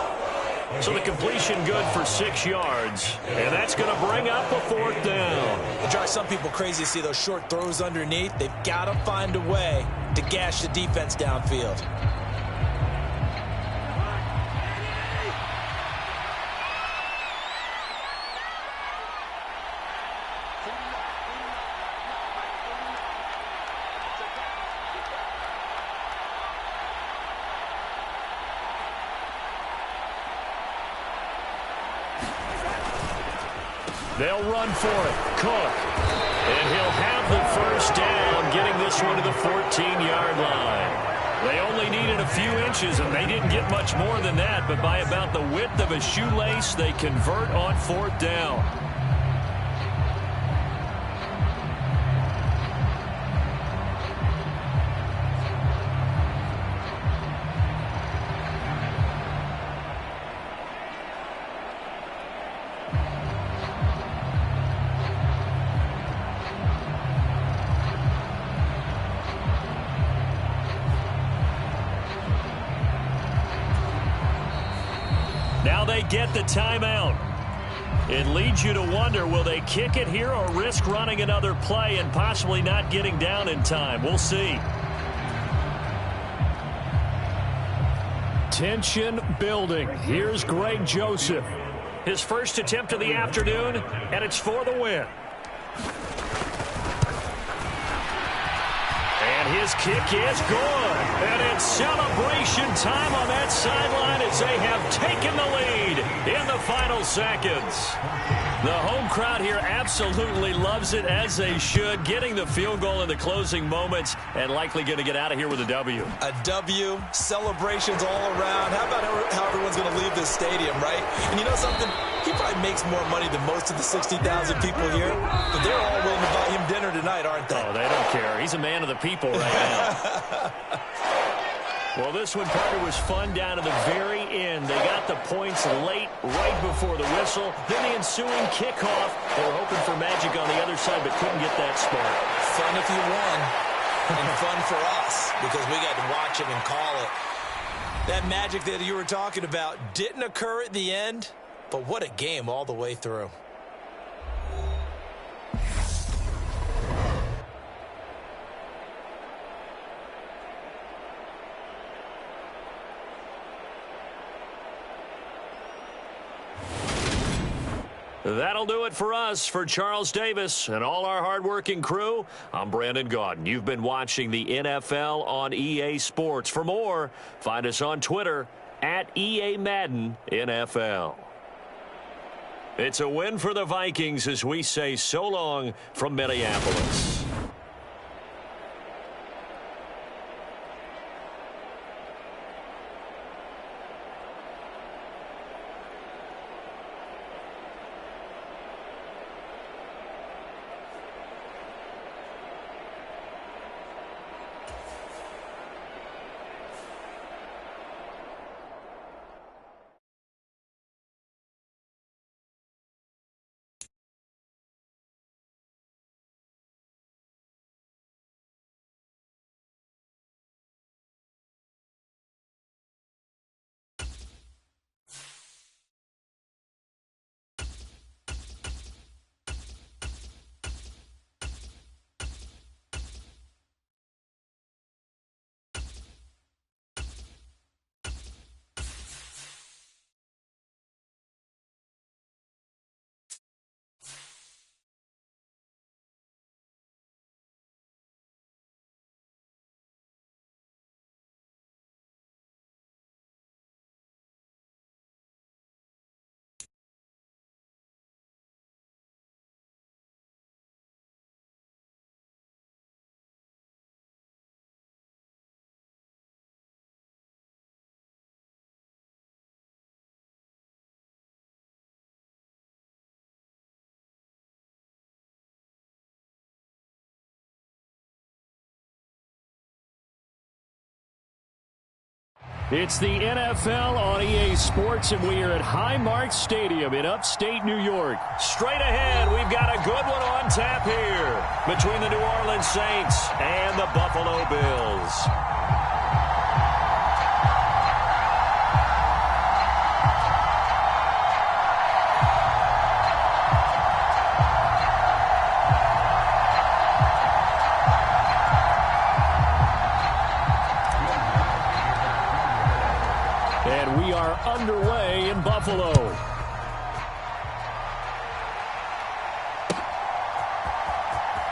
So the completion good for 6 yards, and that's going to bring up a fourth down. It drives some people crazy to see those short throws underneath. They've got to find a way to gash the defense downfield. They'll run for it. Cook. And he'll have the first down, getting this one to the 14-yard line. They only needed a few inches, and they didn't get much more than that, but by about the width of a shoelace, they convert on fourth down. get the timeout. It leads you to wonder, will they kick it here or risk running another play and possibly not getting down in time? We'll see. Tension building. Here's Greg Joseph. His first attempt of the afternoon, and it's for the win. And his kick is good. And it's celebration time on that sideline as they have taken the lead in the final seconds. The home crowd here absolutely loves it, as they should, getting the field goal in the closing moments and likely going to get out of here with a W. A W, celebrations all around. How about how everyone's going to leave this stadium, right? And you know something? He probably makes more money than most of the 60,000 people here, but they're all willing to buy him dinner tonight, aren't they? Oh, they don't care. He's a man of the people right now. Well, this one, Carter, was fun down to the very end. They got the points late, right before the whistle. Then the ensuing kickoff. They were hoping for magic on the other side, but couldn't get that spark. Fun if you won, and fun for us, because we got to watch it and call it. That magic that you were talking about didn't occur at the end, but what a game all the way through. That'll do it for us. For Charles Davis and all our hardworking crew, I'm Brandon Gaudin. You've been watching the NFL on EA Sports. For more, find us on Twitter at EA Madden NFL. It's a win for the Vikings as we say so long from Minneapolis. It's the NFL on EA Sports, and we are at Highmark Stadium in upstate New York. Straight ahead, we've got a good one on tap here between the New Orleans Saints and the Buffalo Bills. And we are underway in Buffalo.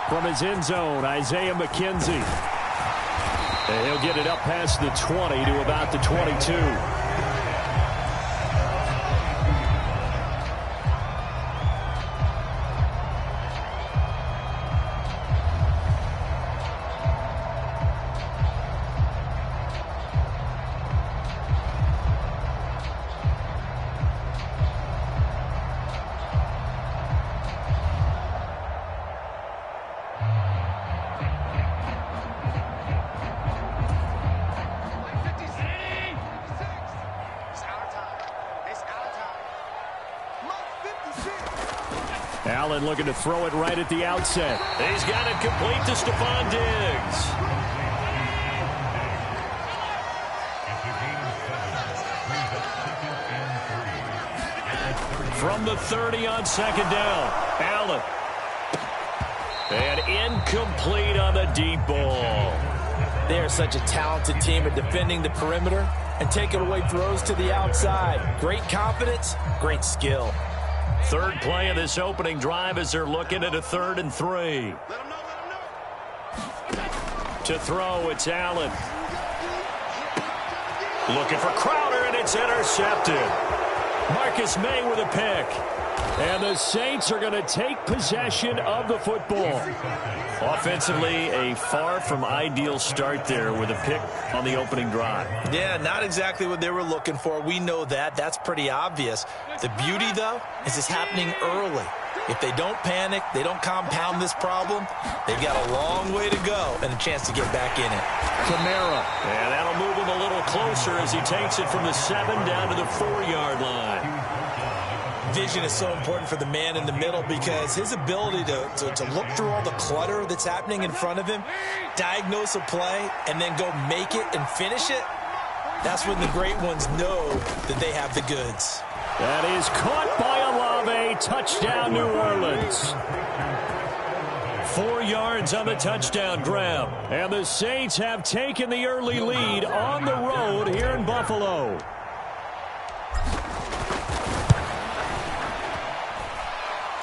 From his end zone, Isaiah McKenzie. And he'll get it up past the 20 to about the 22. Allen looking to throw it right at the outset. He's got it complete to Stephon Diggs. From the 30 on second down, Allen. And incomplete on the deep ball. They are such a talented team at defending the perimeter and taking away throws to the outside. Great confidence, great skill. Third play of this opening drive as they're looking at a 3rd and 3. To throw, it's Allen. Looking for Crowder, and it's intercepted. Marcus May with a pick. And the Saints are going to take possession of the football. Offensively, a far from ideal start there with a pick on the opening drive. Yeah, not exactly what they were looking for. We know that. That's pretty obvious. The beauty, though, is it's happening early. If they don't panic, they don't compound this problem, they've got a long way to go and a chance to get back in it. Kamara. And that'll move him a little closer as he takes it from the 7 down to the 4-yard line. Vision is so important for the man in the middle because his ability to look through all the clutter that's happening in front of him, diagnose a play, and then go make it and finish it, that's when the great ones know that they have the goods. That is caught by Olave. Touchdown, New Orleans. 4 yards on the touchdown grab. And the Saints have taken the early lead on the road here in Buffalo.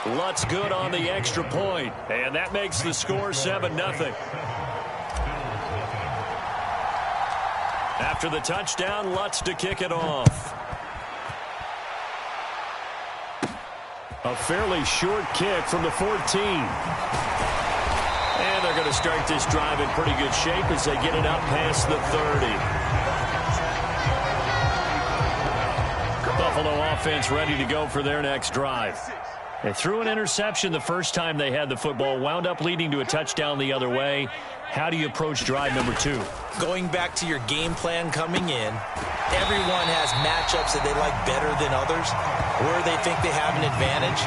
Lutz good on the extra point, and that makes the score 7-0. After the touchdown, Lutz to kick it off. A fairly short kick from the 14. And they're going to start this drive in pretty good shape as they get it up past the 30. Buffalo offense ready to go for their next drive. They threw an interception the first time they had the football, wound up leading to a touchdown the other way. How do you approach drive number 2? Going back to your game plan coming in, everyone has matchups that they like better than others, where they think they have an advantage.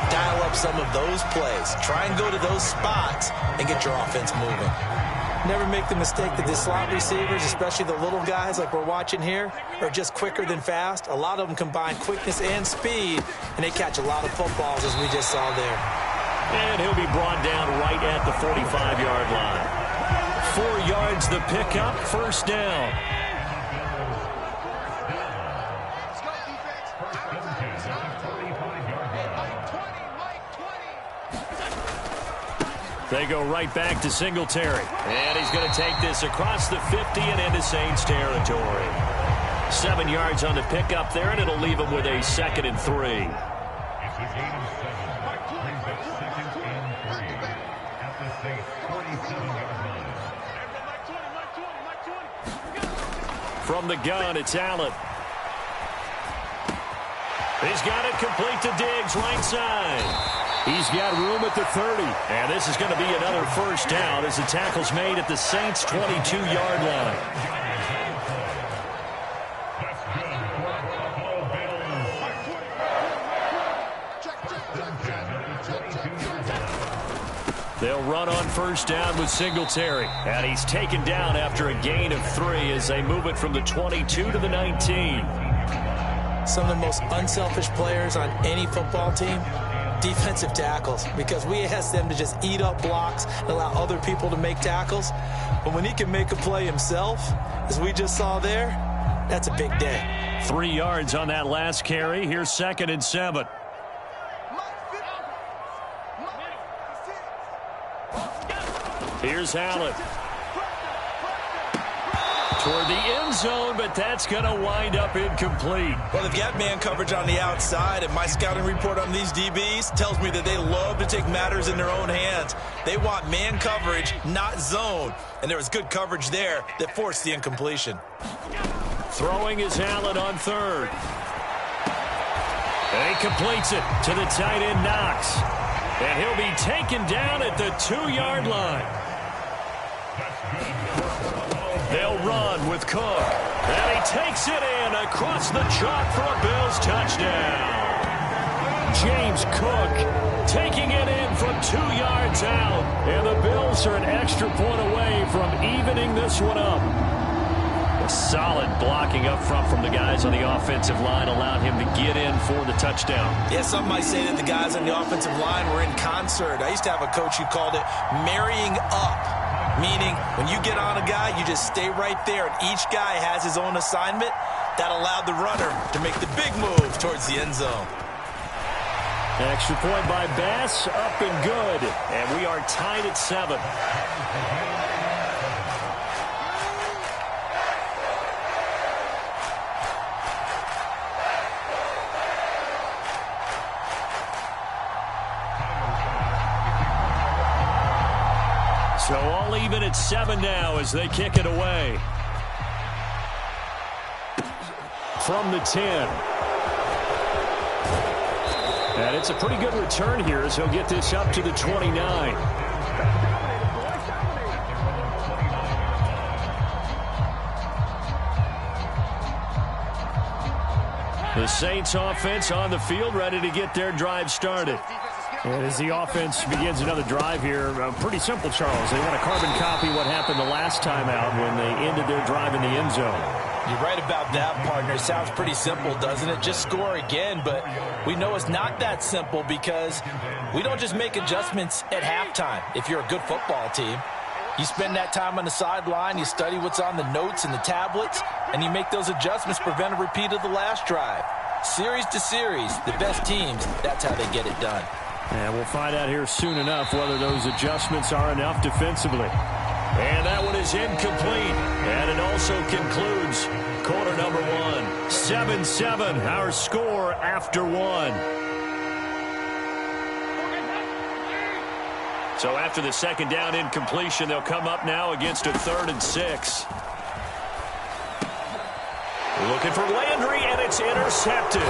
Dial up some of those plays. Try and go to those spots and get your offense moving. Never make the mistake that the slot receivers, especially the little guys like we're watching here, are just quicker than fast. A lot of them combine quickness and speed, and they catch a lot of footballs, as we just saw there. And he'll be brought down right at the 45-yard line. 4 yards the pickup, first down. They go right back to Singletary. And he's going to take this across the 50 and into Saints territory. 7 yards on the pickup there, and it'll leave him with a 2nd and 3. From the gun, it's Allen. He's got it complete to Diggs, right side. He's got room at the 30. And this is going to be another first down as the tackle's made at the Saints' 22-yard line. They'll run on first down with Singletary. And he's taken down after a gain of 3 as they move it from the 22 to the 19. Some of the most unselfish players on any football team, defensive tackles, because we ask them to just eat up blocks and allow other people to make tackles. But when he can make a play himself, as we just saw there, that's a big day. 3 yards on that last carry. Here's 2nd and 7. Here's Allen. Toward the end zone, but that's going to wind up incomplete. Well, they've got man coverage on the outside, and my scouting report on these DBs tells me that they love to take matters in their own hands. They want man coverage, not zone. And there was good coverage there that forced the incompletion. Throwing is Allen on 3rd. And he completes it to the tight end, Knox. And he'll be taken down at the 2-yard line. They'll run with Cook. And he takes it in across the chalk for a Bills touchdown. James Cook taking it in from 2 yards out. And the Bills are an extra point away from evening this one up. Solid blocking up front from the guys on the offensive line allowed him to get in for the touchdown. Yeah, some might say that the guys on the offensive line were in concert. I used to have a coach who called it marrying up, meaning when you get on a guy, you just stay right there, and each guy has his own assignment. That allowed the runner to make the big move towards the end zone. Extra point by Bass, up and good. And we are tied at 7. So all even at 7 now as they kick it away. From the 10. And it's a pretty good return here as he'll get this up to the 29. The Saints offense on the field ready to get their drive started. And as the offense begins another drive here, pretty simple, Charles. They want to carbon copy what happened the last time out when they ended their drive in the end zone. You're right about that, partner. It sounds pretty simple, doesn't it? Just score again, but we know it's not that simple because we don't just make adjustments at halftime if you're a good football team. You spend that time on the sideline, you study what's on the notes and the tablets, and you make those adjustments to prevent a repeat of the last drive. Series to series, the best teams, that's how they get it done. And we'll find out here soon enough whether those adjustments are enough defensively. And that one is incomplete. And it also concludes quarter number 1. 7-7, our score after 1. So after the second down incompletion, they'll come up now against a 3rd and 6. Looking for Landry, and it's intercepted.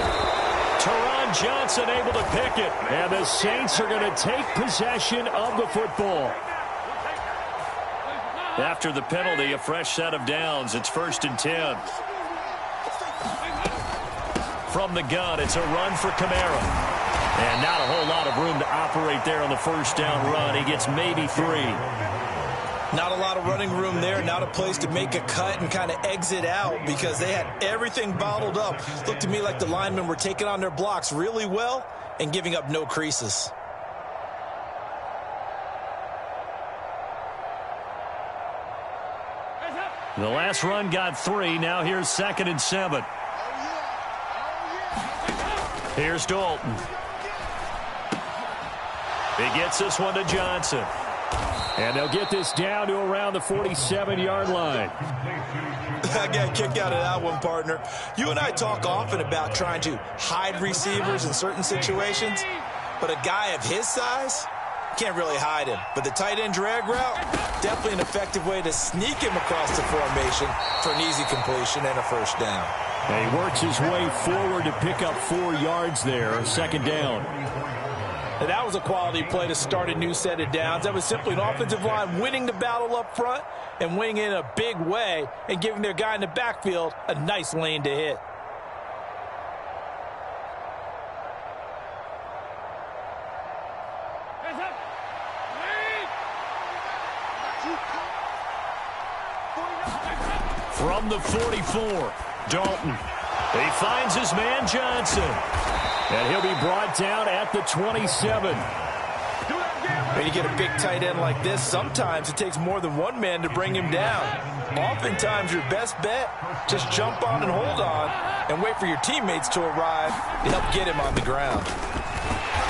Teron Johnson able to pick it. And the Saints are going to take possession of the football. After the penalty, a fresh set of downs. It's 1st and 10. From the gun, it's a run for Kamara. And not a whole lot of room to operate there on the first down run. He gets maybe 3. Not a lot of running room there, not a place to make a cut and kind of exit out because they had everything bottled up. Looked to me like the linemen were taking on their blocks really well and giving up no creases. The last run got 3. Now here's 2nd and 7. Here's Dalton. He gets this one to Johnson. And they'll get this down to around the 47-yard line. I got a kick out of that one, partner. You and I talk often about trying to hide receivers in certain situations, but a guy of his size can't really hide him. But the tight end drag route, definitely an effective way to sneak him across the formation for an easy completion and a first down. And he works his way forward to pick up 4 yards there, 2nd down. And that was a quality play to start a new set of downs. That was simply an offensive line winning the battle up front and winning in a big way and giving their guy in the backfield a nice lane to hit. From the 44, Dalton. He finds his man Johnson. And he'll be brought down at the 27. When you get a big tight end like this, sometimes it takes more than one man to bring him down. Oftentimes, your best bet, just jump on and hold on and wait for your teammates to arrive to help get him on the ground.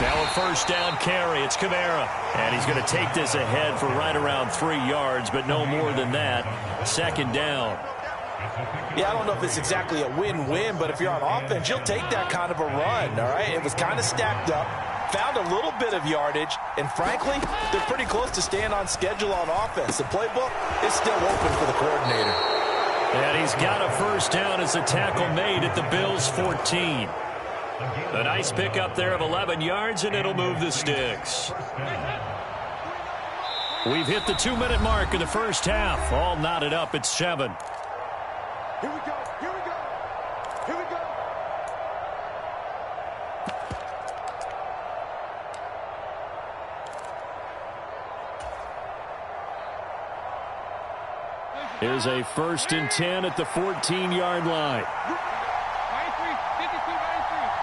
Now a first down carry. It's Kamara. And he's going to take this ahead for right around 3 yards, but no more than that. 2nd down. Yeah, I don't know if it's exactly a win-win, but if you're on offense, you'll take that kind of a run, all right? It was kind of stacked up, found a little bit of yardage, and frankly, they're pretty close to staying on schedule on offense. The playbook is still open for the coordinator. And he's got a first down as a tackle made at the Bills' 14. A nice pickup there of 11 yards, and it'll move the sticks. We've hit the 2-minute mark of the first half. All knotted up at 7. Here we go. Here we go. Here we go. Here's a 1st and 10 at the 14-yard line. 93, 52, 93,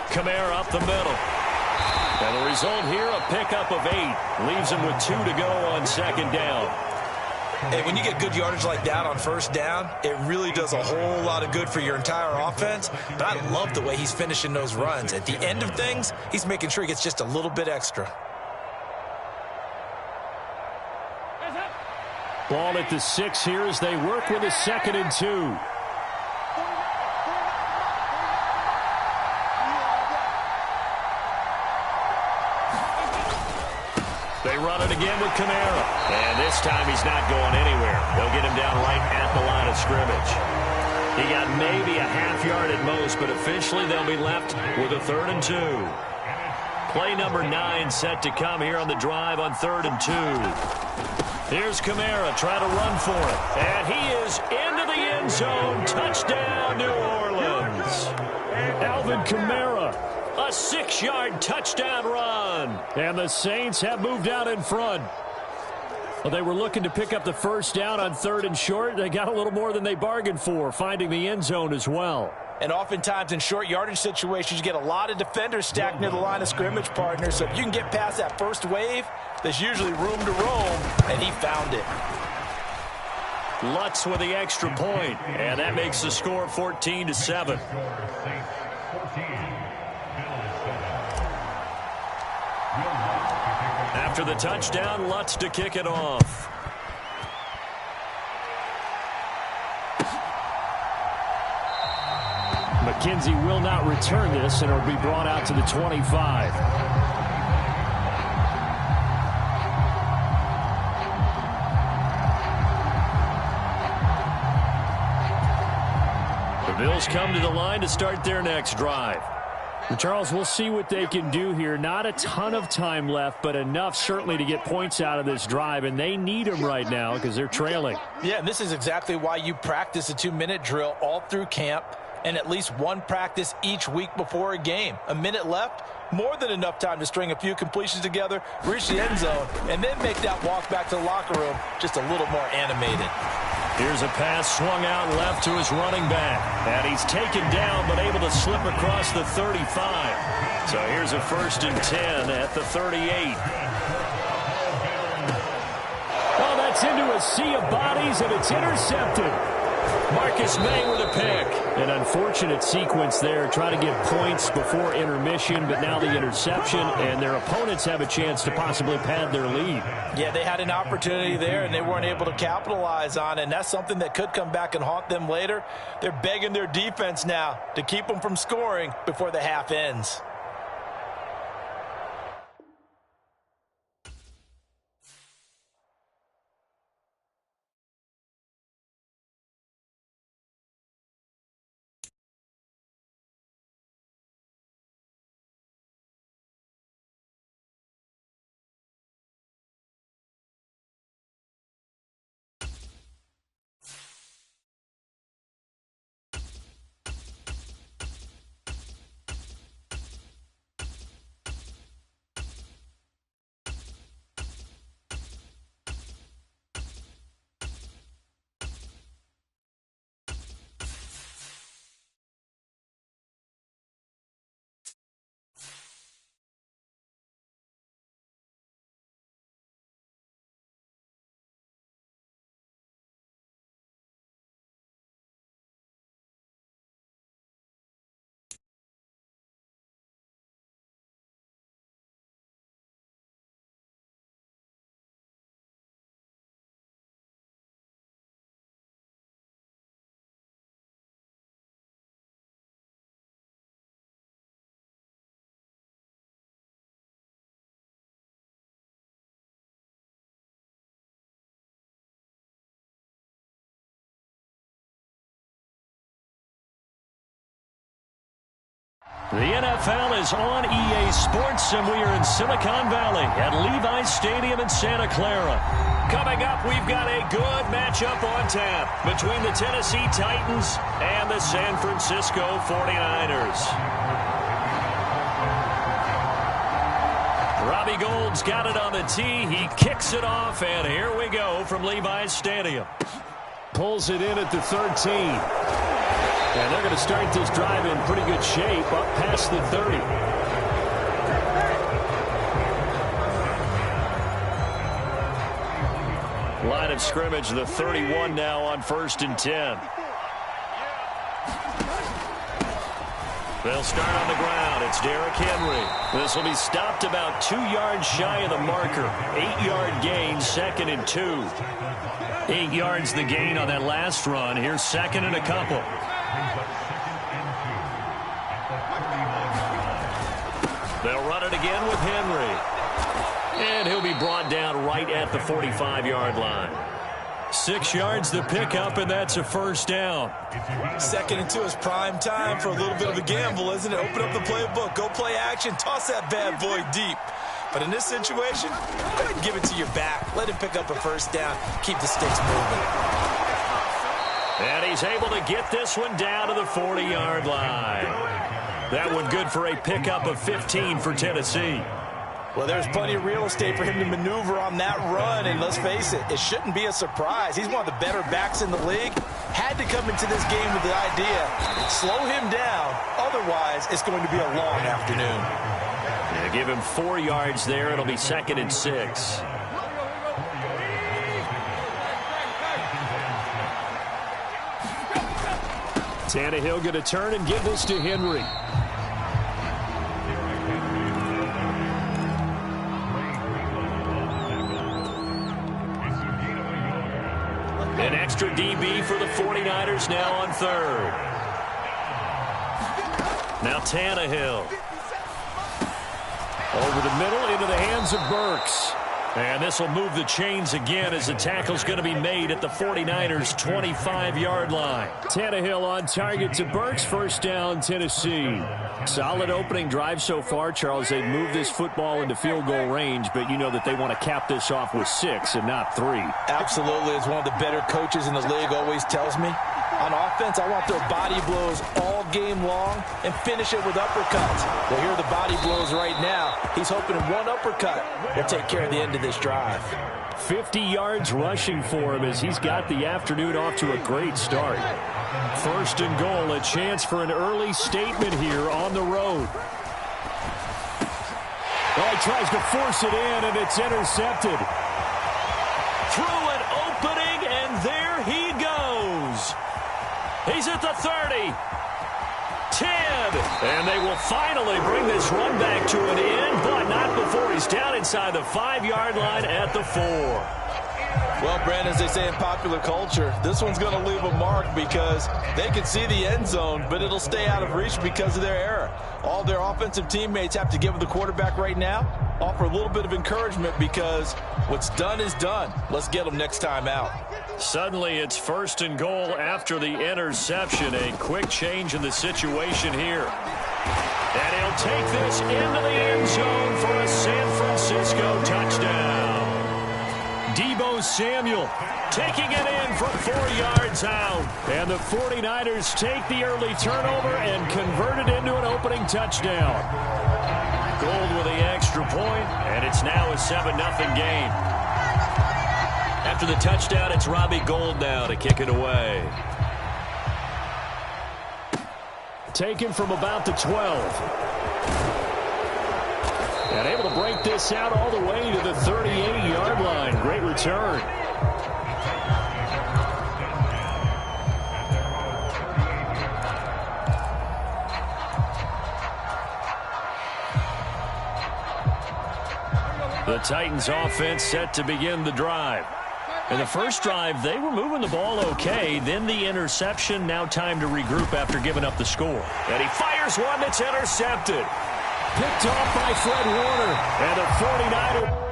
44. Kamara up the middle. And the result here, a pickup of 8. Leaves him with 2 to go on 2nd down. Hey, when you get good yardage like that on 1st down, it really does a whole lot of good for your entire offense. But I love the way he's finishing those runs. At the end of things, he's making sure he gets just a little bit extra. Ball at the 6 here as they work with a 2nd and 2. They run it again with Kamara. And this time he's not going anywhere. They'll get him down right at the line of scrimmage. He got maybe a half yard at most, but officially they'll be left with a 3rd and 2. Play number 9 set to come here on the drive on 3rd and 2. Here's Kamara trying to run for it. And he is into the end zone. Touchdown, New Orleans. Alvin Kamara. A 6-yard touchdown run. And the Saints have moved out in front. Well, they were looking to pick up the 1st down on 3rd and short. They got a little more than they bargained for, finding the end zone as well. And oftentimes in short yardage situations, you get a lot of defenders stacked near the line of scrimmage, partner. So if you can get past that first wave, there's usually room to roam, and he found it. Lutz with the extra point, and that makes the score 14-7. After the touchdown, Lutz to kick it off. McKenzie will not return this, and it'll be brought out to the 25. The Bills come to the line to start their next drive. Charles, we'll see what they can do here. Not a ton of time left, but enough certainly to get points out of this drive, and they need them right now because they're trailing. Yeah, and this is exactly why you practice a 2-minute drill all through camp and at least one practice each week before a game. A minute left, more than enough time to string a few completions together, reach the end zone, and then make that walk back to the locker room just a little more animated. Here's a pass swung out left to his running back. And he's taken down but able to slip across the 35. So here's a 1st and 10 at the 38. Oh, that's into a sea of bodies, and it's intercepted. Marcus May with a pick. An unfortunate sequence there, trying to get points before intermission, but now the interception, and their opponents have a chance to possibly pad their lead. Yeah, they had an opportunity there, and they weren't able to capitalize on it, and that's something that could come back and haunt them later. They're begging their defense now to keep them from scoring before the half ends. The NFL is on EA Sports, and we are in Silicon Valley at Levi's Stadium in Santa Clara. Coming up, we've got a good matchup on tap between the Tennessee Titans and the San Francisco 49ers. Robbie Gould's got it on the tee. He kicks it off, and here we go from Levi's Stadium. Pulls it in at the 13. And they're going to start this drive in pretty good shape up past the 30. Line of scrimmage, the 31 now on 1st and 10. They'll start on the ground. It's Derrick Henry. This will be stopped about 2 yards shy of the marker. 8-yard gain, 2nd and 2. 8 yards the gain on that last run. Here's 2nd and a couple. They'll run it again with Henry. And he'll be brought down right at the 45-yard line. 6 yards the pickup, and that's a 1st down. 2nd and 2 is prime time for a little bit of a gamble, isn't it? Open up the playbook, go play action, toss that bad boy deep. But in this situation, go ahead and give it to your back. Let him pick up a 1st down. Keep the sticks moving. And he's able to get this one down to the 40-yard line. That one good for a pickup of 15 for Tennessee. Well, there's plenty of real estate for him to maneuver on that run, and let's face it, it shouldn't be a surprise. He's one of the better backs in the league. Had to come into this game with the idea, slow him down, otherwise it's going to be a long afternoon. Yeah, give him 4 yards there. It'll be 2nd and 6. Tannehill going to turn and give this to Henry. An extra DB for the 49ers now on 3rd. Now Tannehill. Over the middle into the hands of Burks. And this will move the chains again as the tackle's going to be made at the 49ers' 25-yard line. Tannehill on target to Burks. 1st down, Tennessee. Solid opening drive so far, Charles. They've moved this football into field goal range, but you know that they want to cap this off with 6 and not 3. Absolutely. As one of the better coaches in the league always tells me, on offense, I want their body blows all game long and finish it with uppercuts. Well, here are the body blows right now. He's hoping one uppercut will take care of the end of this drive. 50 yards rushing for him as he's got the afternoon off to a great start. 1st and goal, a chance for an early statement here on the road. Oh, he tries to force it in, and it's intercepted. Through an opening, and there he goes. He's at the 30. 10. And they will finally bring this run back to an end, but not before he's down inside the 5-yard line at the 4. Well, Brandon, as they say in popular culture, this one's going to leave a mark because they can see the end zone, but it'll stay out of reach because of their error. All their offensive teammates have to give the quarterback right now, offer a little bit of encouragement because what's done is done. Let's get them next time out. Suddenly it's 1st and goal after the interception. A quick change in the situation here. And he'll take this into the end zone for a San Francisco touchdown. Deebo Samuel taking it in from 4 yards out. And the 49ers take the early turnover and convert it into an opening touchdown. Gould with the extra point, and it's now a 7-0 game. After the touchdown, it's Robbie Gould now to kick it away. Taken from about the 12. And able to break this out all the way to the 38-yard line. Great return. The Titans offense set to begin the drive. In the first drive, they were moving the ball okay. Then the interception. Now time to regroup after giving up the score. And he fires one that's intercepted. Picked off by Fred Warner. And the 49ers.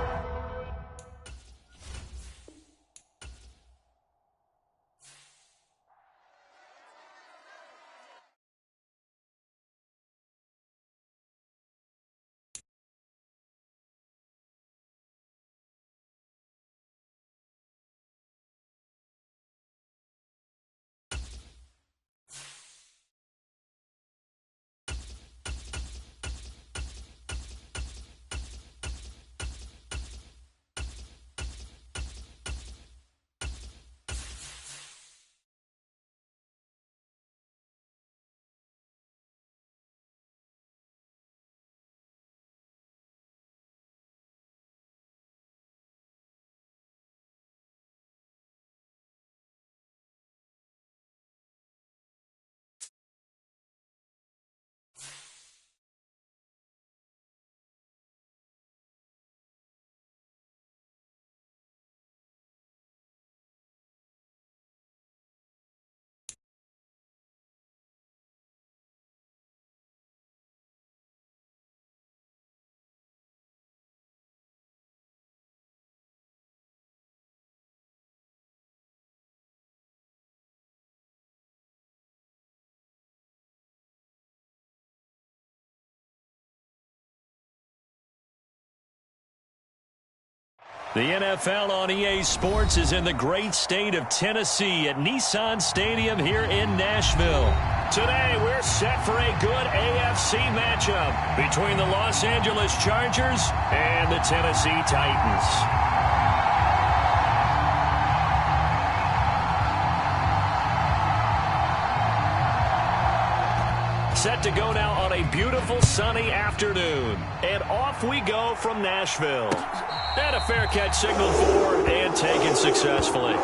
The NFL on EA Sports is in the great state of Tennessee at Nissan Stadium here in Nashville. Today, we're set for a good AFC matchup between the Los Angeles Chargers and the Tennessee Titans. Set to go now on a beautiful sunny afternoon. And off we go from Nashville. And a fair catch signaled for and taken successfully.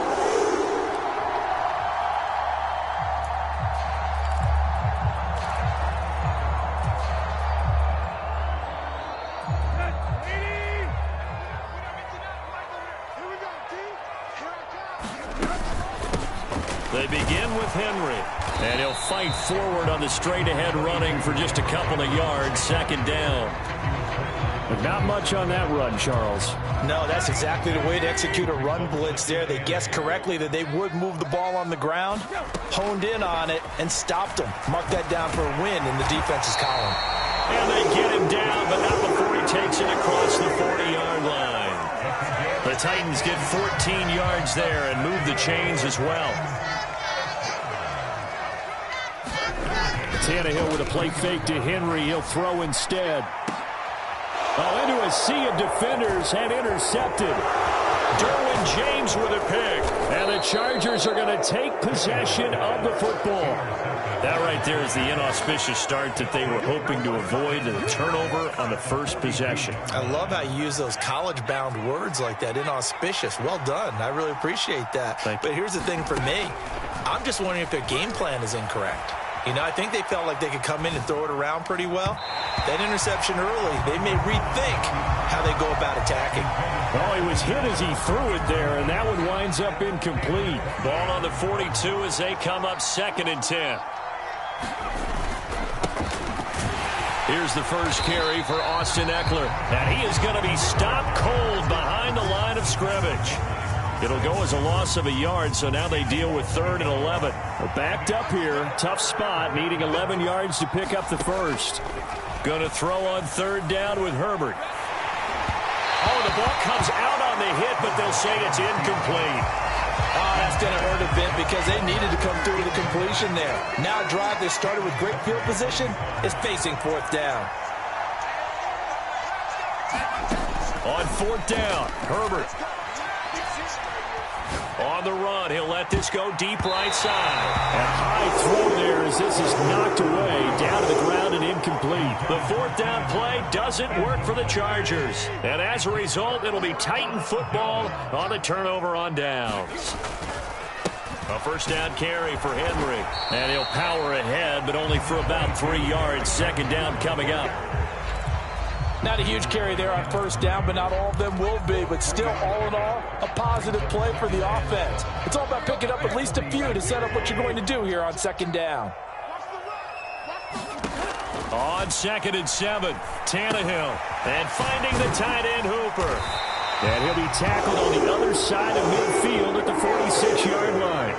They begin with Henry. And he'll fight forward on the straight-ahead running for just a couple of yards, second down. But not much on that run, Charles. No, that's exactly the way to execute a run blitz there. They guessed correctly that they would move the ball on the ground, honed in on it, and stopped him. Mark that down for a win in the defense's column. And they get him down, but not before he takes it across the 40-yard line. The Titans get 14 yards there and move the chains as well. Tannehill with a play fake to Henry. He'll throw instead. Into a sea of defenders and intercepted. Derwin James with a pick. And the Chargers are going to take possession of the football. That right there is the inauspicious start that they were hoping to avoid, the turnover on the first possession. I love how you use those college-bound words like that, inauspicious. Well done. I really appreciate that. But here's the thing for me. I'm just wondering if their game plan is incorrect. You know, I think they felt like they could come in and throw it around pretty well. That interception early, they may rethink how they go about attacking. Well, he was hit as he threw it there, and that one winds up incomplete. Ball on the 42 as they come up 2nd and 10. Here's the first carry for Austin Eckler. And he is going to be stopped cold behind the line of scrimmage. It'll go as a loss of a yard, so now they deal with 3rd and 11. Well, backed up here, tough spot, needing 11 yards to pick up the first. Going to throw on 3rd down with Herbert. Oh, the ball comes out on the hit, but they'll say it's incomplete. Oh, that's going to hurt a bit because they needed to come through with a completion there. Now a drive they started with great field position is facing 4th down. On 4th down, Herbert. On the run, he'll let this go deep right side. And high throw there as this is knocked away, down to the ground and incomplete. The 4th down play doesn't work for the Chargers. And as a result, it'll be Titan football on the turnover on downs. A 1st down carry for Henry. And he'll power ahead, but only for about 3 yards. 2nd down coming up. Not a huge carry there on 1st down, but not all of them will be. But still, all in all, a positive play for the offense. It's all about picking up at least a few to set up what you're going to do here on 2nd down. On 2nd and 7, Tannehill. And finding the tight end, Hooper. And he'll be tackled on the other side of midfield at the 46-yard line.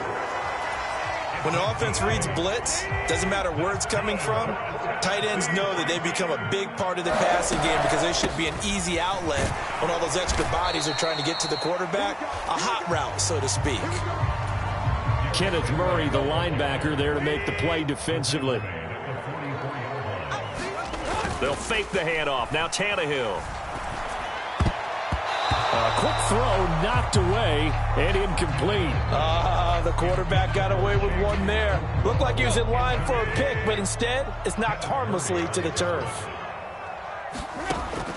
When an offense reads blitz, doesn't matter where it's coming from, tight ends know that they become a big part of the passing game because they should be an easy outlet when all those extra bodies are trying to get to the quarterback. A hot route, so to speak. Kenneth Murray, the linebacker, there to make the play defensively. They'll fake the handoff. Now Tannehill. A quick throw knocked away and incomplete. The quarterback got away with one there. Looked like he was in line for a pick, but instead it's knocked harmlessly to the turf.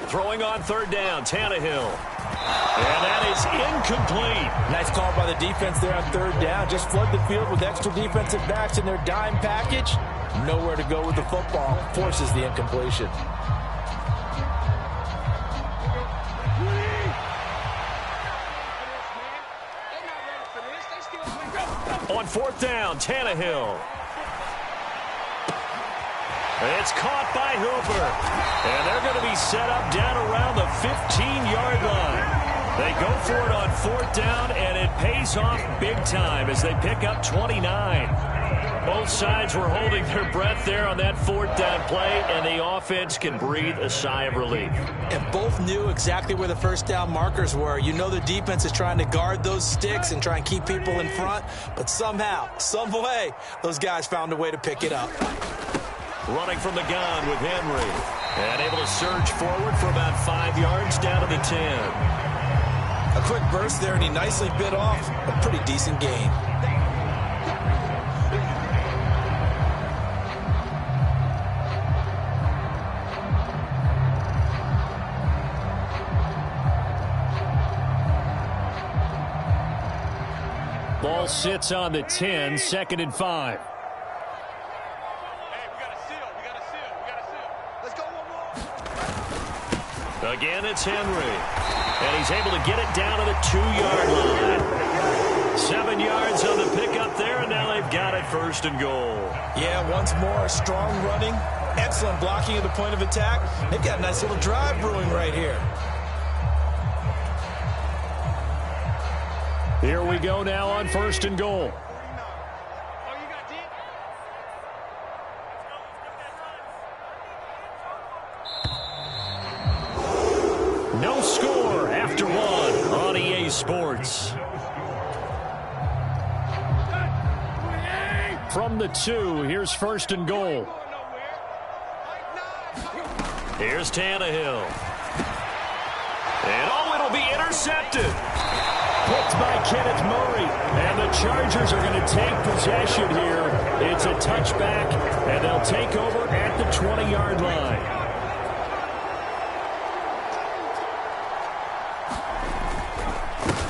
Throwing on 3rd down, Tannehill. And that is incomplete. Nice call by the defense there on 3rd down. Just flood the field with extra defensive backs in their dime package. Nowhere to go with the football. Forces the incompletion. On 4th down, Tannehill. It's caught by Hooper. And they're going to be set up down around the 15-yard line. They go for it on 4th down, and it pays off big time as they pick up 29. Both sides were holding their breath there on that 4th down play, and the offense can breathe a sigh of relief. And both knew exactly where the first down markers were. You know the defense is trying to guard those sticks and try and keep people in front, but somehow, some way, those guys found a way to pick it up. Running from the gun with Henry, and able to surge forward for about 5 yards down to the 10. A quick burst there, and he nicely bit off a pretty decent gain. Ball sits on the 10, 2nd and 5. Again, it's Henry. And he's able to get it down to the 2-yard line. 7 yards on the pickup there, and now they've got it 1st and goal. Yeah, once more, strong running, excellent blocking at the point of attack. They've got a nice little drive brewing right here. Here we go now on 1st and goal. No score after 1 on EA Sports. From the 2, here's 1st and goal. Here's Tannehill. And it'll be intercepted. Picked by Kenneth Murray, and the Chargers are going to take possession here. It's a touchback, and they'll take over at the 20-yard line.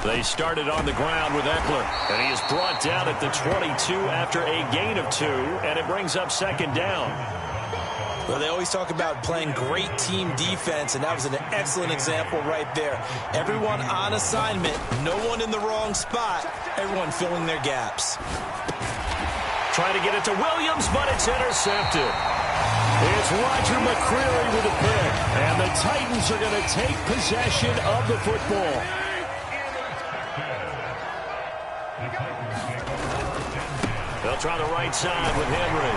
They started on the ground with Eckler, and he is brought down at the 22 after a gain of 2, and it brings up 2nd down. Well, they always talk about playing great team defense, and that was an excellent example right there. Everyone on assignment, no one in the wrong spot, everyone filling their gaps. Trying to get it to Williams, but it's intercepted. It's Roger McCreary with a pick, and the Titans are going to take possession of the football. They'll try the right side with Henry.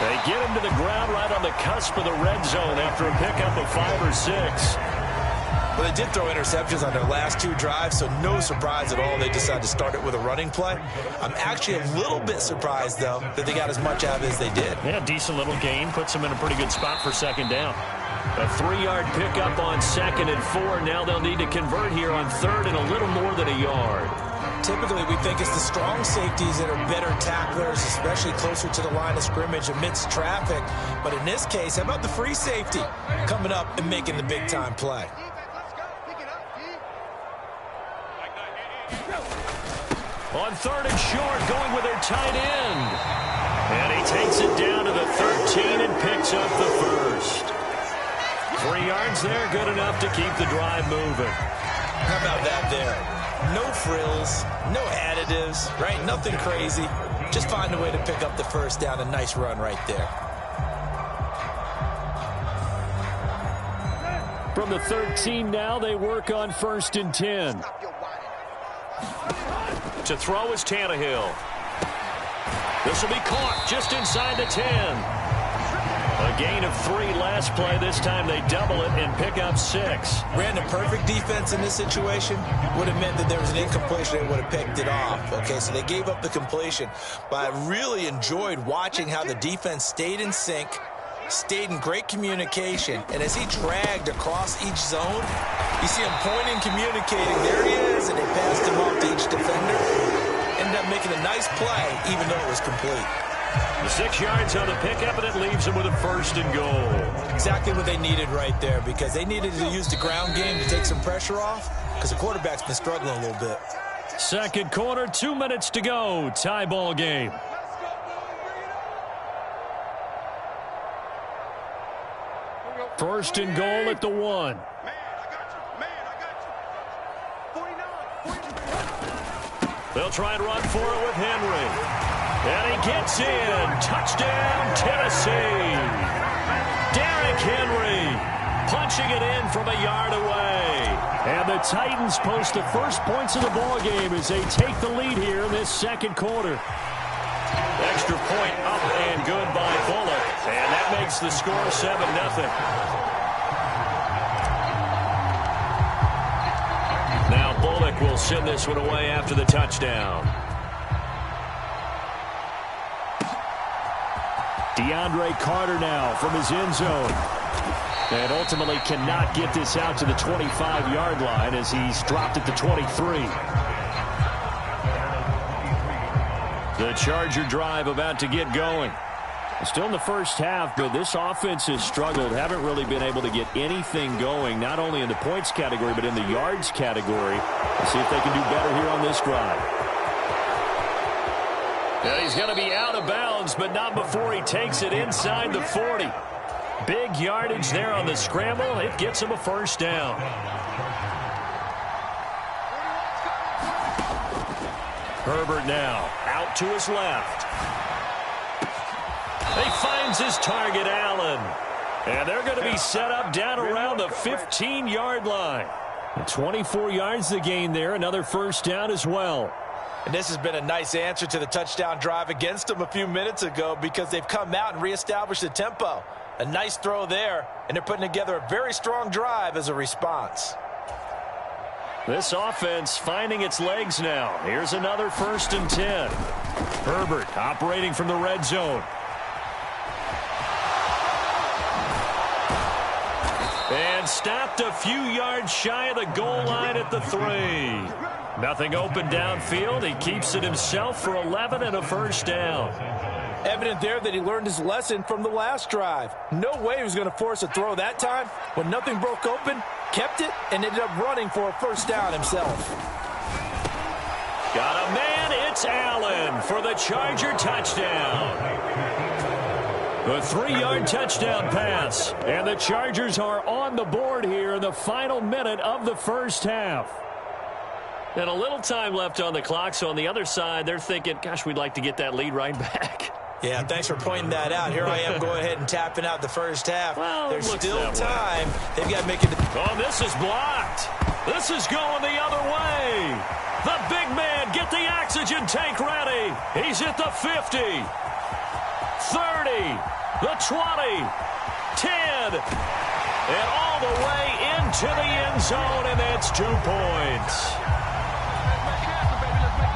They get him to the ground right on the cusp of the red zone after a pickup of 5 or 6. Well, they did throw interceptions on their last 2 drives, so no surprise at all they decided to start it with a running play. I'm actually a little bit surprised, though, that they got as much out of it as they did. Yeah, decent little gain. Puts them in a pretty good spot for 2nd down. A 3-yard pickup on 2nd and 4. Now they'll need to convert here on 3rd and a little more than a yard. Typically, we think it's the strong safeties that are better tacklers, especially closer to the line of scrimmage amidst traffic. But in this case, how about the free safety coming up and making the big-time play? On 3rd and short, going with their tight end. And he takes it down to the 13 and picks up the 1st. 3 yards there, good enough to keep the drive moving. How about that there? No frills, no additives, right? Nothing crazy. Just find a way to pick up the 1st down. A nice run right there. From the 13 now, they work on 1st and 10. To throw is Tannehill. This will be caught just inside the 10. A gain of 3 last play. This time they double it and pick up 6. Ran a perfect defense in this situation. Would have meant that there was an incompletion. They would have picked it off. Okay, so they gave up the completion. But I really enjoyed watching how the defense stayed in sync, stayed in great communication. And as he dragged across each zone, you see him pointing, communicating. There he is, and they passed him off to each defender. Ended up making a nice play, even though it was complete. The 6 yards on the pickup, and it leaves them with a 1st and goal. Exactly what they needed right there, because they needed to use the ground game to take some pressure off, because the quarterback's been struggling a little bit. 2nd quarter, 2 minutes to go. Tie ball game. First and goal at the 1. They'll try and run for it with Henry. And he gets in. Touchdown, Tennessee. Derrick Henry. punching it in from a yard away. And the Titans post the first points of the ball game as they take the lead here in this second quarter. Extra point up and good by Bullock. And that makes the score 7-0. Now Bullock will send this one away after the touchdown. DeAndre Carter now from his end zone. And ultimately cannot get this out to the 25-yard line as he's dropped at the 23. The Charger drive about to get going. Still in the first half, but this offense has struggled. Haven't really been able to get anything going, not only in the points category, but in the yards category. Let's see if they can do better here on this drive. Yeah, he's going to be out of bounds, but not before he takes it inside the 40. Big yardage there on the scramble. It gets him a first down. Herbert now out to his left. He finds his target, Allen. And they're going to be set up down around the 15-yard line. 24 yards to gain there. Another first down as well. And this has been a nice answer to the touchdown drive against them a few minutes ago because they've come out and reestablished the tempo. A nice throw there, and they're putting together a very strong drive as a response. This offense finding its legs now. Here's another 1st and 10. Herbert operating from the red zone. And stopped a few yards shy of the goal line at the 3. Nothing open downfield. He keeps it himself for 11 and a first down. Evident there that he learned his lesson from the last drive. No way he was going to force a throw that time. When nothing broke open, kept it, and ended up running for a first down himself. Got a man. It's Allen for the Charger touchdown. The 3-yard touchdown pass. And the Chargers are on the board here in the final minute of the first half. And a little time left on the clock, so on the other side, they're thinking, gosh, we'd like to get that lead right back. Yeah, thanks for pointing that out. Here I am going ahead and tapping out the first half. Well, there's still time. They've got to make it. Oh, this is blocked. This is going the other way. The big man, get the oxygen tank ready. He's at the 50, 30, the 20, 10, and all the way into the end zone, and that's 2 points.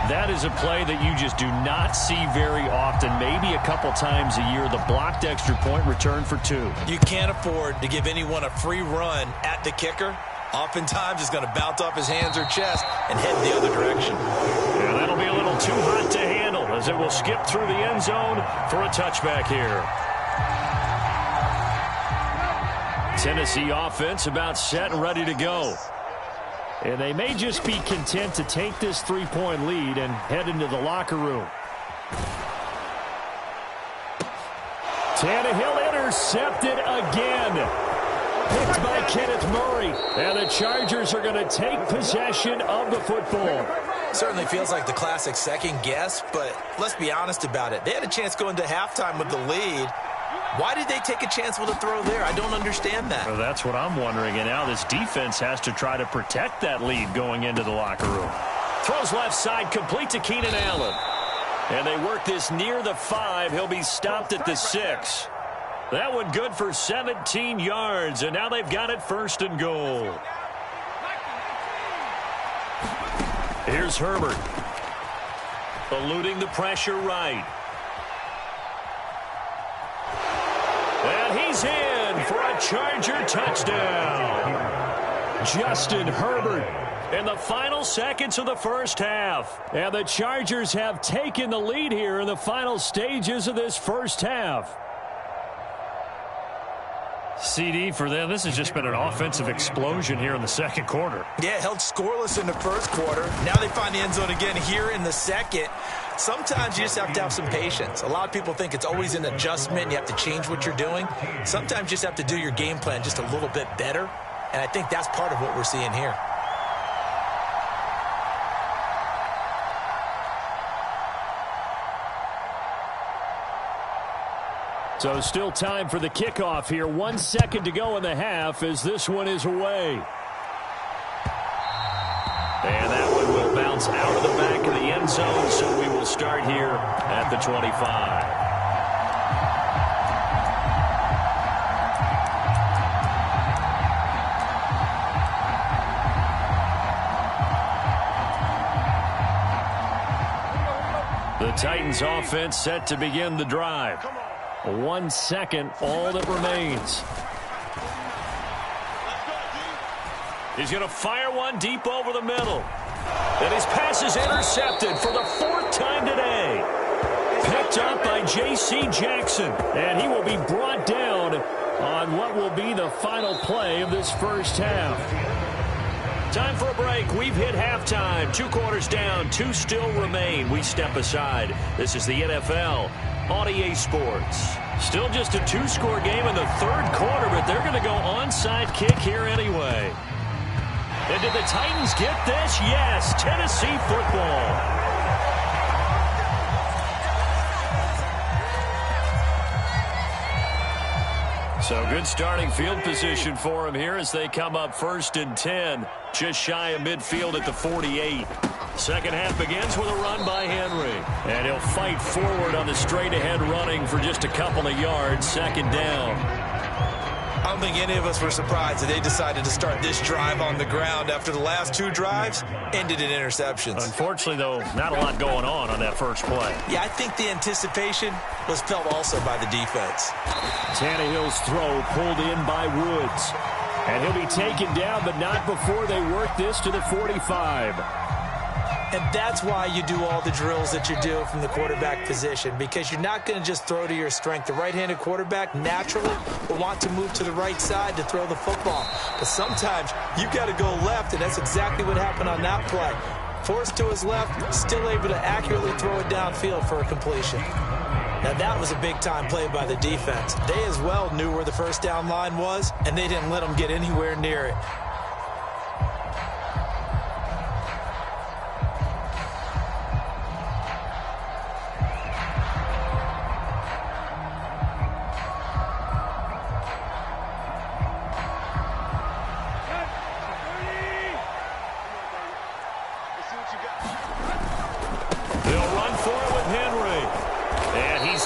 That is a play that you just do not see very often, maybe a couple times a year. The blocked extra point return for 2. You can't afford to give anyone a free run at the kicker. Oftentimes, he's going to bounce off his hands or chest and head the other direction. Yeah, that'll be a little too hot to handle as it will skip through the end zone for a touchback here. Tennessee offense about set and ready to go. And they may just be content to take this 3-point lead and head into the locker room. Tannehill intercepted again. Picked by Kenneth Murray. And the Chargers are going to take possession of the football. Certainly feels like the classic second guess, but let's be honest about it. They had a chance going to halftime with the lead. Why did they take a chance with a throw there? I don't understand that. Well, that's what I'm wondering. And now this defense has to try to protect that lead going into the locker room. Throws left side, complete to Keenan Allen. And they work this near the 5. He'll be stopped at the 6. That one good for 17 yards. And now they've got it 1st and goal. Here's Herbert. Eluding the pressure right. And he's in for a Charger touchdown. Justin Herbert in the final seconds of the first half. And the Chargers have taken the lead here in the final stages of this first half. CD for them. This has just been an offensive explosion here in the second quarter. Yeah, held scoreless in the first quarter. Now they find the end zone again here in the second. Sometimes you just have to have some patience. A lot of people think it's always an adjustment. You have to change what you're doing. Sometimes you just have to do your game plan just a little bit better. And I think that's part of what we're seeing here. So still time for the kickoff here. 1 second to go in the half as this one is away. And that one will bounce out of the back of the end zone, so we will start here at the 25. The Titans offense set to begin the drive. 1 second, all that remains. He's going to fire one deep over the middle. And his pass is intercepted for the 4th time today. Picked up by J.C. Jackson. And he will be brought down on what will be the final play of this first half. Time for a break. We've hit halftime. 2 quarters down, 2 still remain. We step aside. This is the NFL on EA Sports. Still just a 2-score game in the 3rd quarter, but they're going to go onside kick here anyway. And did the Titans get this? Yes, Tennessee football. So good starting field position for him here as they come up 1st and 10. Just shy of midfield at the 48. Second half begins with a run by Henry. And he'll fight forward on the straight-ahead running for just a couple of yards. 2nd down. I don't think any of us were surprised that they decided to start this drive on the ground after the last 2 drives ended in interceptions. Unfortunately, though, not a lot going on that first play. Yeah, I think the anticipation was felt also by the defense. Tannehill's throw pulled in by Woods. And he'll be taken down, but not before they work this to the 45. And that's why you do all the drills that you do from the quarterback position, because you're not going to just throw to your strength. The right-handed quarterback naturally will want to move to the right side to throw the football. But sometimes you got to go left, and that's exactly what happened on that play. Forced to his left, still able to accurately throw it downfield for a completion. Now that was a big-time play by the defense. They as well knew where the first down line was, and they didn't let them get anywhere near it.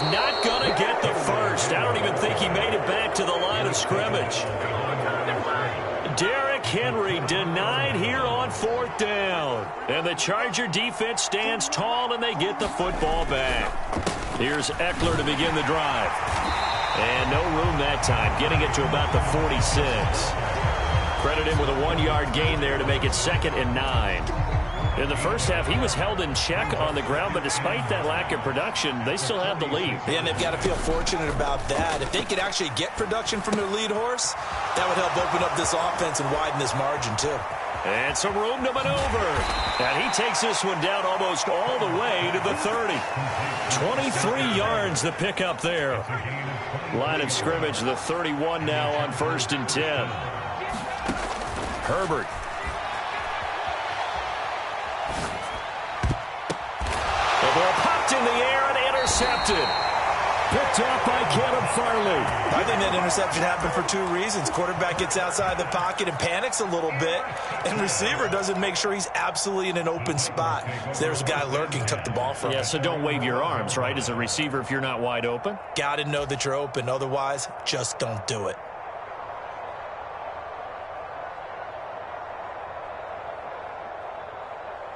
Not going to get the first. I don't even think he made it back to the line of scrimmage. Derrick Henry denied here on 4th down. And the Charger defense stands tall, and they get the football back. Here's Eckler to begin the drive. And no room that time, getting it to about the 46. Credit him with a 1-yard gain there to make it 2nd and 9. In the first half, he was held in check on the ground, but despite that lack of production, they still have the lead. Yeah, and they've got to feel fortunate about that. If they could actually get production from their lead horse, that would help open up this offense and widen this margin, too. And some room to maneuver. And he takes this one down almost all the way to the 30. 23 yards the pickup there. Line of scrimmage, the 31 now on 1st and 10. Herbert. The ball popped in the air and intercepted. Picked up by Caleb Farley. I think that interception happened for 2 reasons. Quarterback gets outside the pocket and panics a little bit, and receiver doesn't make sure he's absolutely in an open spot. So there's a guy lurking, took the ball from him. Yeah, so don't wave your arms, right, as a receiver if you're not wide open? Got to know that you're open. Otherwise, just don't do it.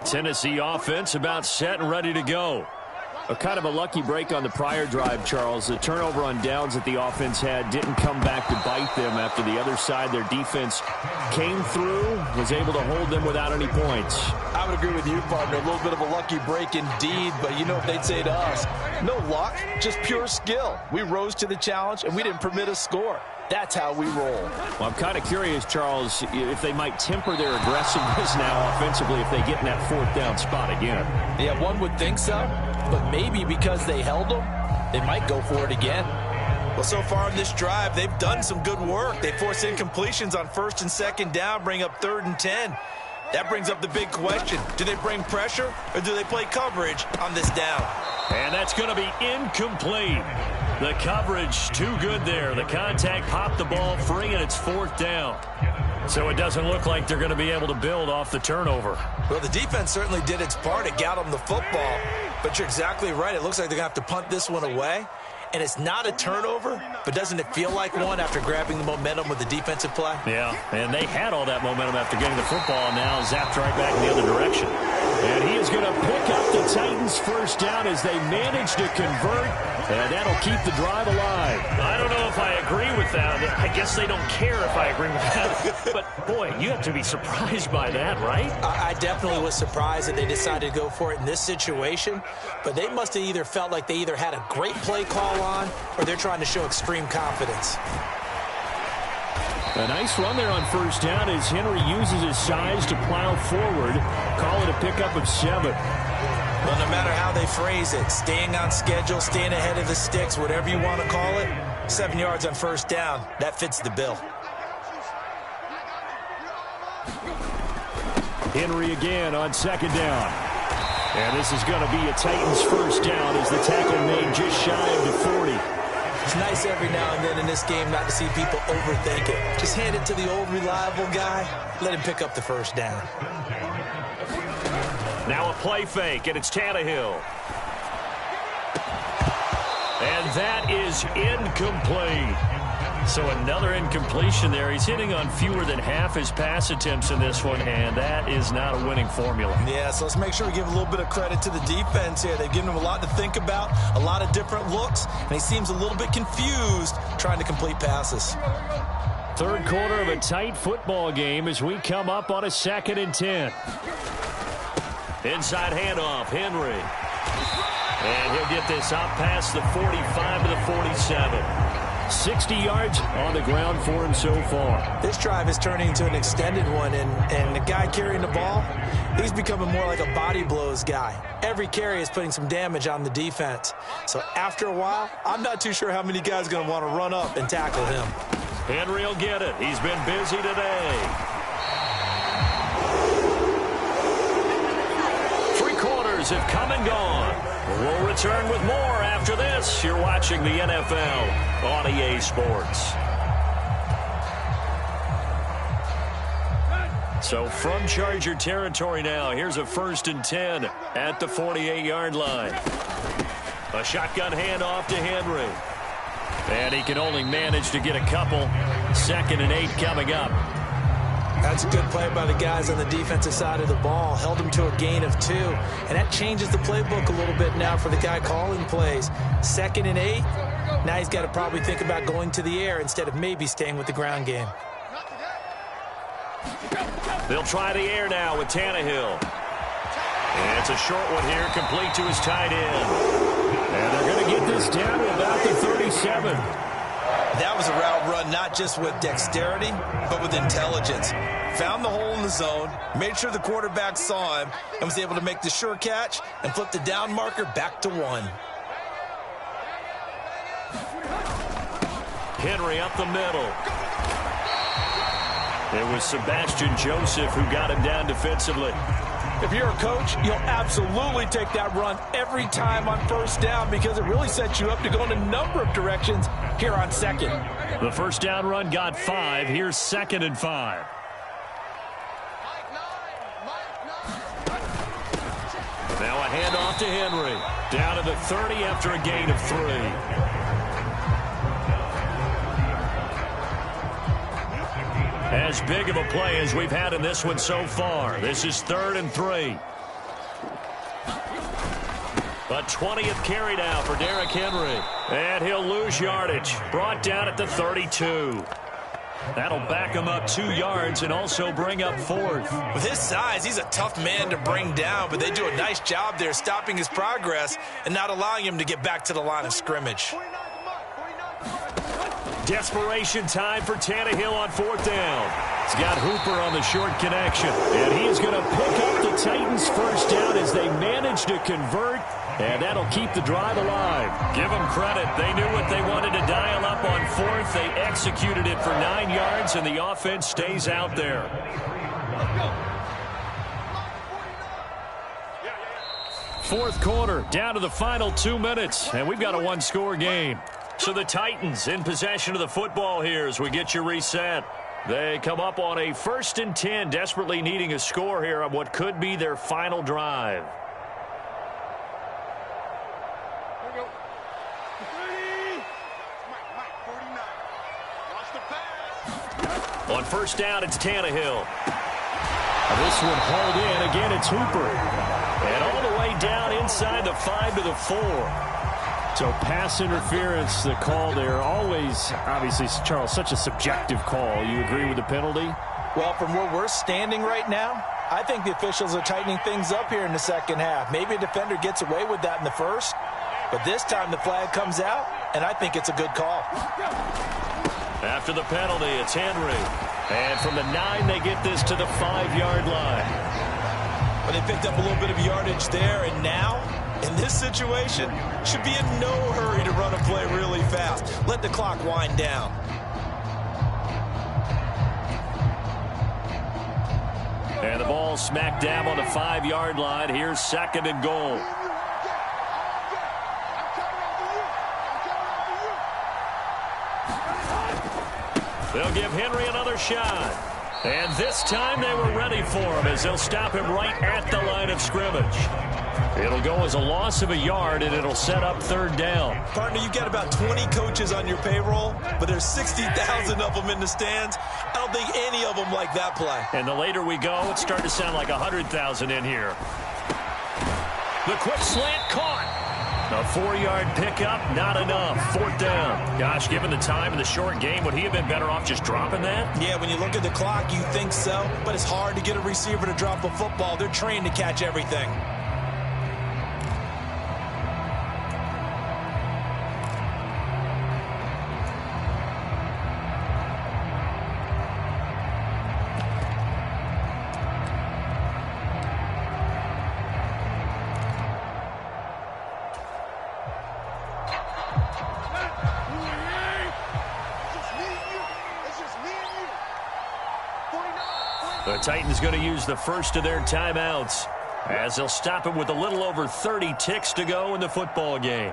Tennessee offense about set and ready to go. A kind of a lucky break on the prior drive, Charles. The turnover on downs that the offense had didn't come back to bite them after the other side. Their defense came through, was able to hold them without any points. I would agree with you, partner. A little bit of a lucky break indeed, but you know what they'd say to us? No luck, just pure skill. We rose to the challenge, and we didn't permit a score. That's how we roll. Well, I'm kind of curious, Charles, if they might temper their aggressiveness now offensively if they get in that 4th down spot again. Yeah, one would think so, but maybe because they held them, they might go for it again. Well, so far in this drive, they've done some good work. They force incompletions on 1st and 2nd down, bring up 3rd and 10. That brings up the big question. Do they bring pressure or do they play coverage on this down? And that's going to be incomplete. The coverage too good there. The contact popped the ball free, and it's 4th down. So it doesn't look like they're going to be able to build off the turnover. Well, the defense certainly did its part. It got them the football. But you're exactly right. It looks like they're going to have to punt this one away. And it's not a turnover, but doesn't it feel like one after grabbing the momentum with the defensive play? Yeah, and they had all that momentum after getting the football, and now zapped right back in the other direction. And he is going to pick up the Titans' first down as they manage to convert, and that'll keep the drive alive. I don't know if I agree with that. I guess they don't care if I agree with that. But, boy, you have to be surprised by that, right? I definitely was surprised that they decided to go for it in this situation, but they must have either felt like they either had a great play call on or they're trying to show extreme confidence. A nice run there on first down as Henry uses his size to plow forward. Call it a pickup of 7. Well, no matter how they phrase it, staying on schedule, staying ahead of the sticks, whatever you want to call it, 7 yards on first down, that fits the bill. Henry again on 2nd down. And this is going to be a Titans first down as the tackle made just shy of the 40. It's nice every now and then in this game not to see people overthink it. Just hand it to the old reliable guy. Let him pick up the first down. Now a play fake, and it's Tannehill. And that is incomplete. So another incompletion there. He's hitting on fewer than half his pass attempts in this one, and that is not a winning formula. Yeah, so let's make sure we give a little bit of credit to the defense here. They've given him a lot to think about, a lot of different looks, and he seems a little bit confused trying to complete passes. Third quarter of a tight football game as we come up on a 2nd and 10. Inside handoff, Henry. And he'll get this up past the 45 to the 47. 60 yards on the ground for him so far. This drive is turning into an extended one, and the guy carrying the ball, he's becoming more like a body blows guy. Every carry is putting some damage on the defense. So after a while, I'm not too sure how many guys are going to want to run up and tackle him. Henry will get it. He's been busy today. 3 quarters have come and gone. We'll return with more after this. You're watching the NFL on EA Sports. So from Charger territory now, here's a 1st and 10 at the 48-yard line. A shotgun handoff to Henry. And he can only manage to get a couple. 2nd and 8 coming up. That's a good play by the guys on the defensive side of the ball. Held him to a gain of 2. And that changes the playbook a little bit now for the guy calling plays. 2nd and 8. Now he's got to probably think about going to the air instead of maybe staying with the ground game. They'll try the air now with Tannehill. And it's a short one here, complete to his tight end. And they're going to get this down to about the 37. That was a route run not just with dexterity, but with intelligence. Found the hole in the zone, made sure the quarterback saw him, and was able to make the sure catch and flip the down marker back to 1. Henry up the middle. It was Sebastian Joseph who got him down defensively. If you're a coach, you'll absolutely take that run every time on first down because it really sets you up to go in a number of directions here on 2nd. The first down run got 5. Here's 2nd and 5. Now a handoff to Henry. Down to the 30 after a gain of 3. As big of a play as we've had in this one so far. This is 3rd and 3. A 20th carry now for Derrick Henry. And he'll lose yardage. Brought down at the 32. That'll back him up 2 yards and also bring up 4th. With his size, he's a tough man to bring down, but they do a nice job there stopping his progress and not allowing him to get back to the line of scrimmage. Desperation time for Tannehill on 4th down. He's got Hooper on the short connection. And he is going to pick up the Titans' first down as they manage to convert. And that'll keep the drive alive. Give them credit. They knew what they wanted to dial up on 4th. They executed it for 9 yards, and the offense stays out there. Fourth quarter, down to the final 2 minutes. And we've got a 1-score game. So the Titans in possession of the football here as we get you reset. They come up on a 1st and 10, desperately needing a score here on what could be their final drive. On 1st down, it's Tannehill. This one hauled in. Again, it's Hooper. And all the way down inside the 5 to the 4. So pass interference, the call there. Always, obviously, Charles, such a subjective call. You agree with the penalty? Well, from where we're standing right now, I think the officials are tightening things up here in the second half. Maybe a defender gets away with that in the first, but this time the flag comes out, and I think it's a good call. After the penalty, it's Henry. And from the 9, they get this to the 5-yard line. But they picked up a little bit of yardage there, and now, in this situation, should be in no hurry to run a play really fast. Let the clock wind down. And the ball smack dab on the 5-yard line. Here's 2nd and goal. They'll give Henry another shot. And this time they were ready for him as they'll stop him right at the line of scrimmage. It'll go as a loss of a yard, and it'll set up 3rd down. Partner, you've got about 20 coaches on your payroll, but there's 60,000 of them in the stands. I don't think any of them like that play. And the later we go, it's starting to sound like 100,000 in here. The quick slant caught. A 4-yard pickup, not enough. 4th down. Gosh, given the time in the short game, would he have been better off just dropping that? Yeah, when you look at the clock, you think so. But it's hard to get a receiver to drop a football. They're trained to catch everything. The Titans going to use the first of their timeouts as they'll stop him with a little over 30 ticks to go in the football game.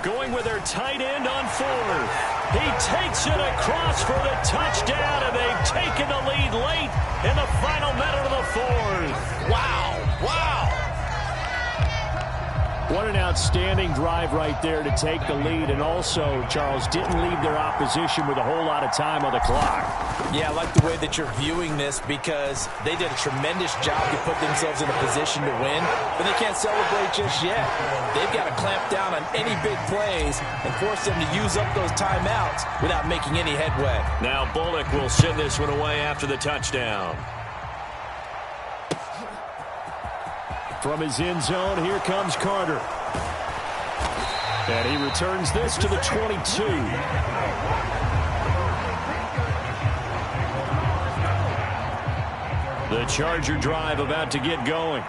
Going with their tight end on 4th. He takes it across for the touchdown, and they've taken the lead late in the final minute of the 4th. Wow. Wow. What an outstanding drive right there to take the lead, and also, Charles, didn't leave their opposition with a whole lot of time on the clock. Yeah, I like the way that you're viewing this because they did a tremendous job to put themselves in a position to win, but they can't celebrate just yet. They've got to clamp down on any big plays and force them to use up those timeouts without making any headway. Now Bullock will send this one away after the touchdown. From his end zone, here comes Carter. And he returns this to the 22. The Charger drive about to get going.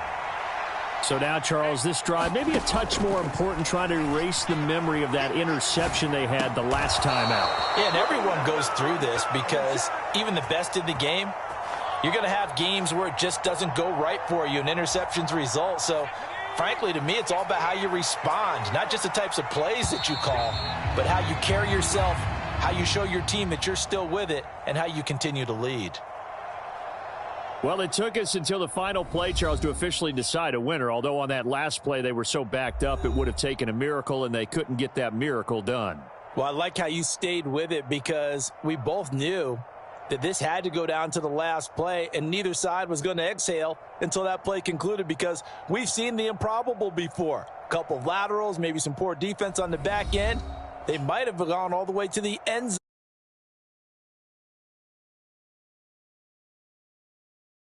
So now, Charles, this drive maybe a touch more important, trying to erase the memory of that interception they had the last time out. Yeah, and everyone goes through this because even the best in the game, you're going to have games where it just doesn't go right for you and interceptions result. So, frankly, to me, it's all about how you respond, not just the types of plays that you call, but how you carry yourself, how you show your team that you're still with it, and how you continue to lead. Well, it took us until the final play, Charles, to officially decide a winner, although on that last play they were so backed up it would have taken a miracle, and they couldn't get that miracle done. Well, I like how you stayed with it because we both knew that this had to go down to the last play, and neither side was going to exhale until that play concluded because we've seen the improbable before. A couple of laterals, maybe some poor defense on the back end. They might have gone all the way to the end zone.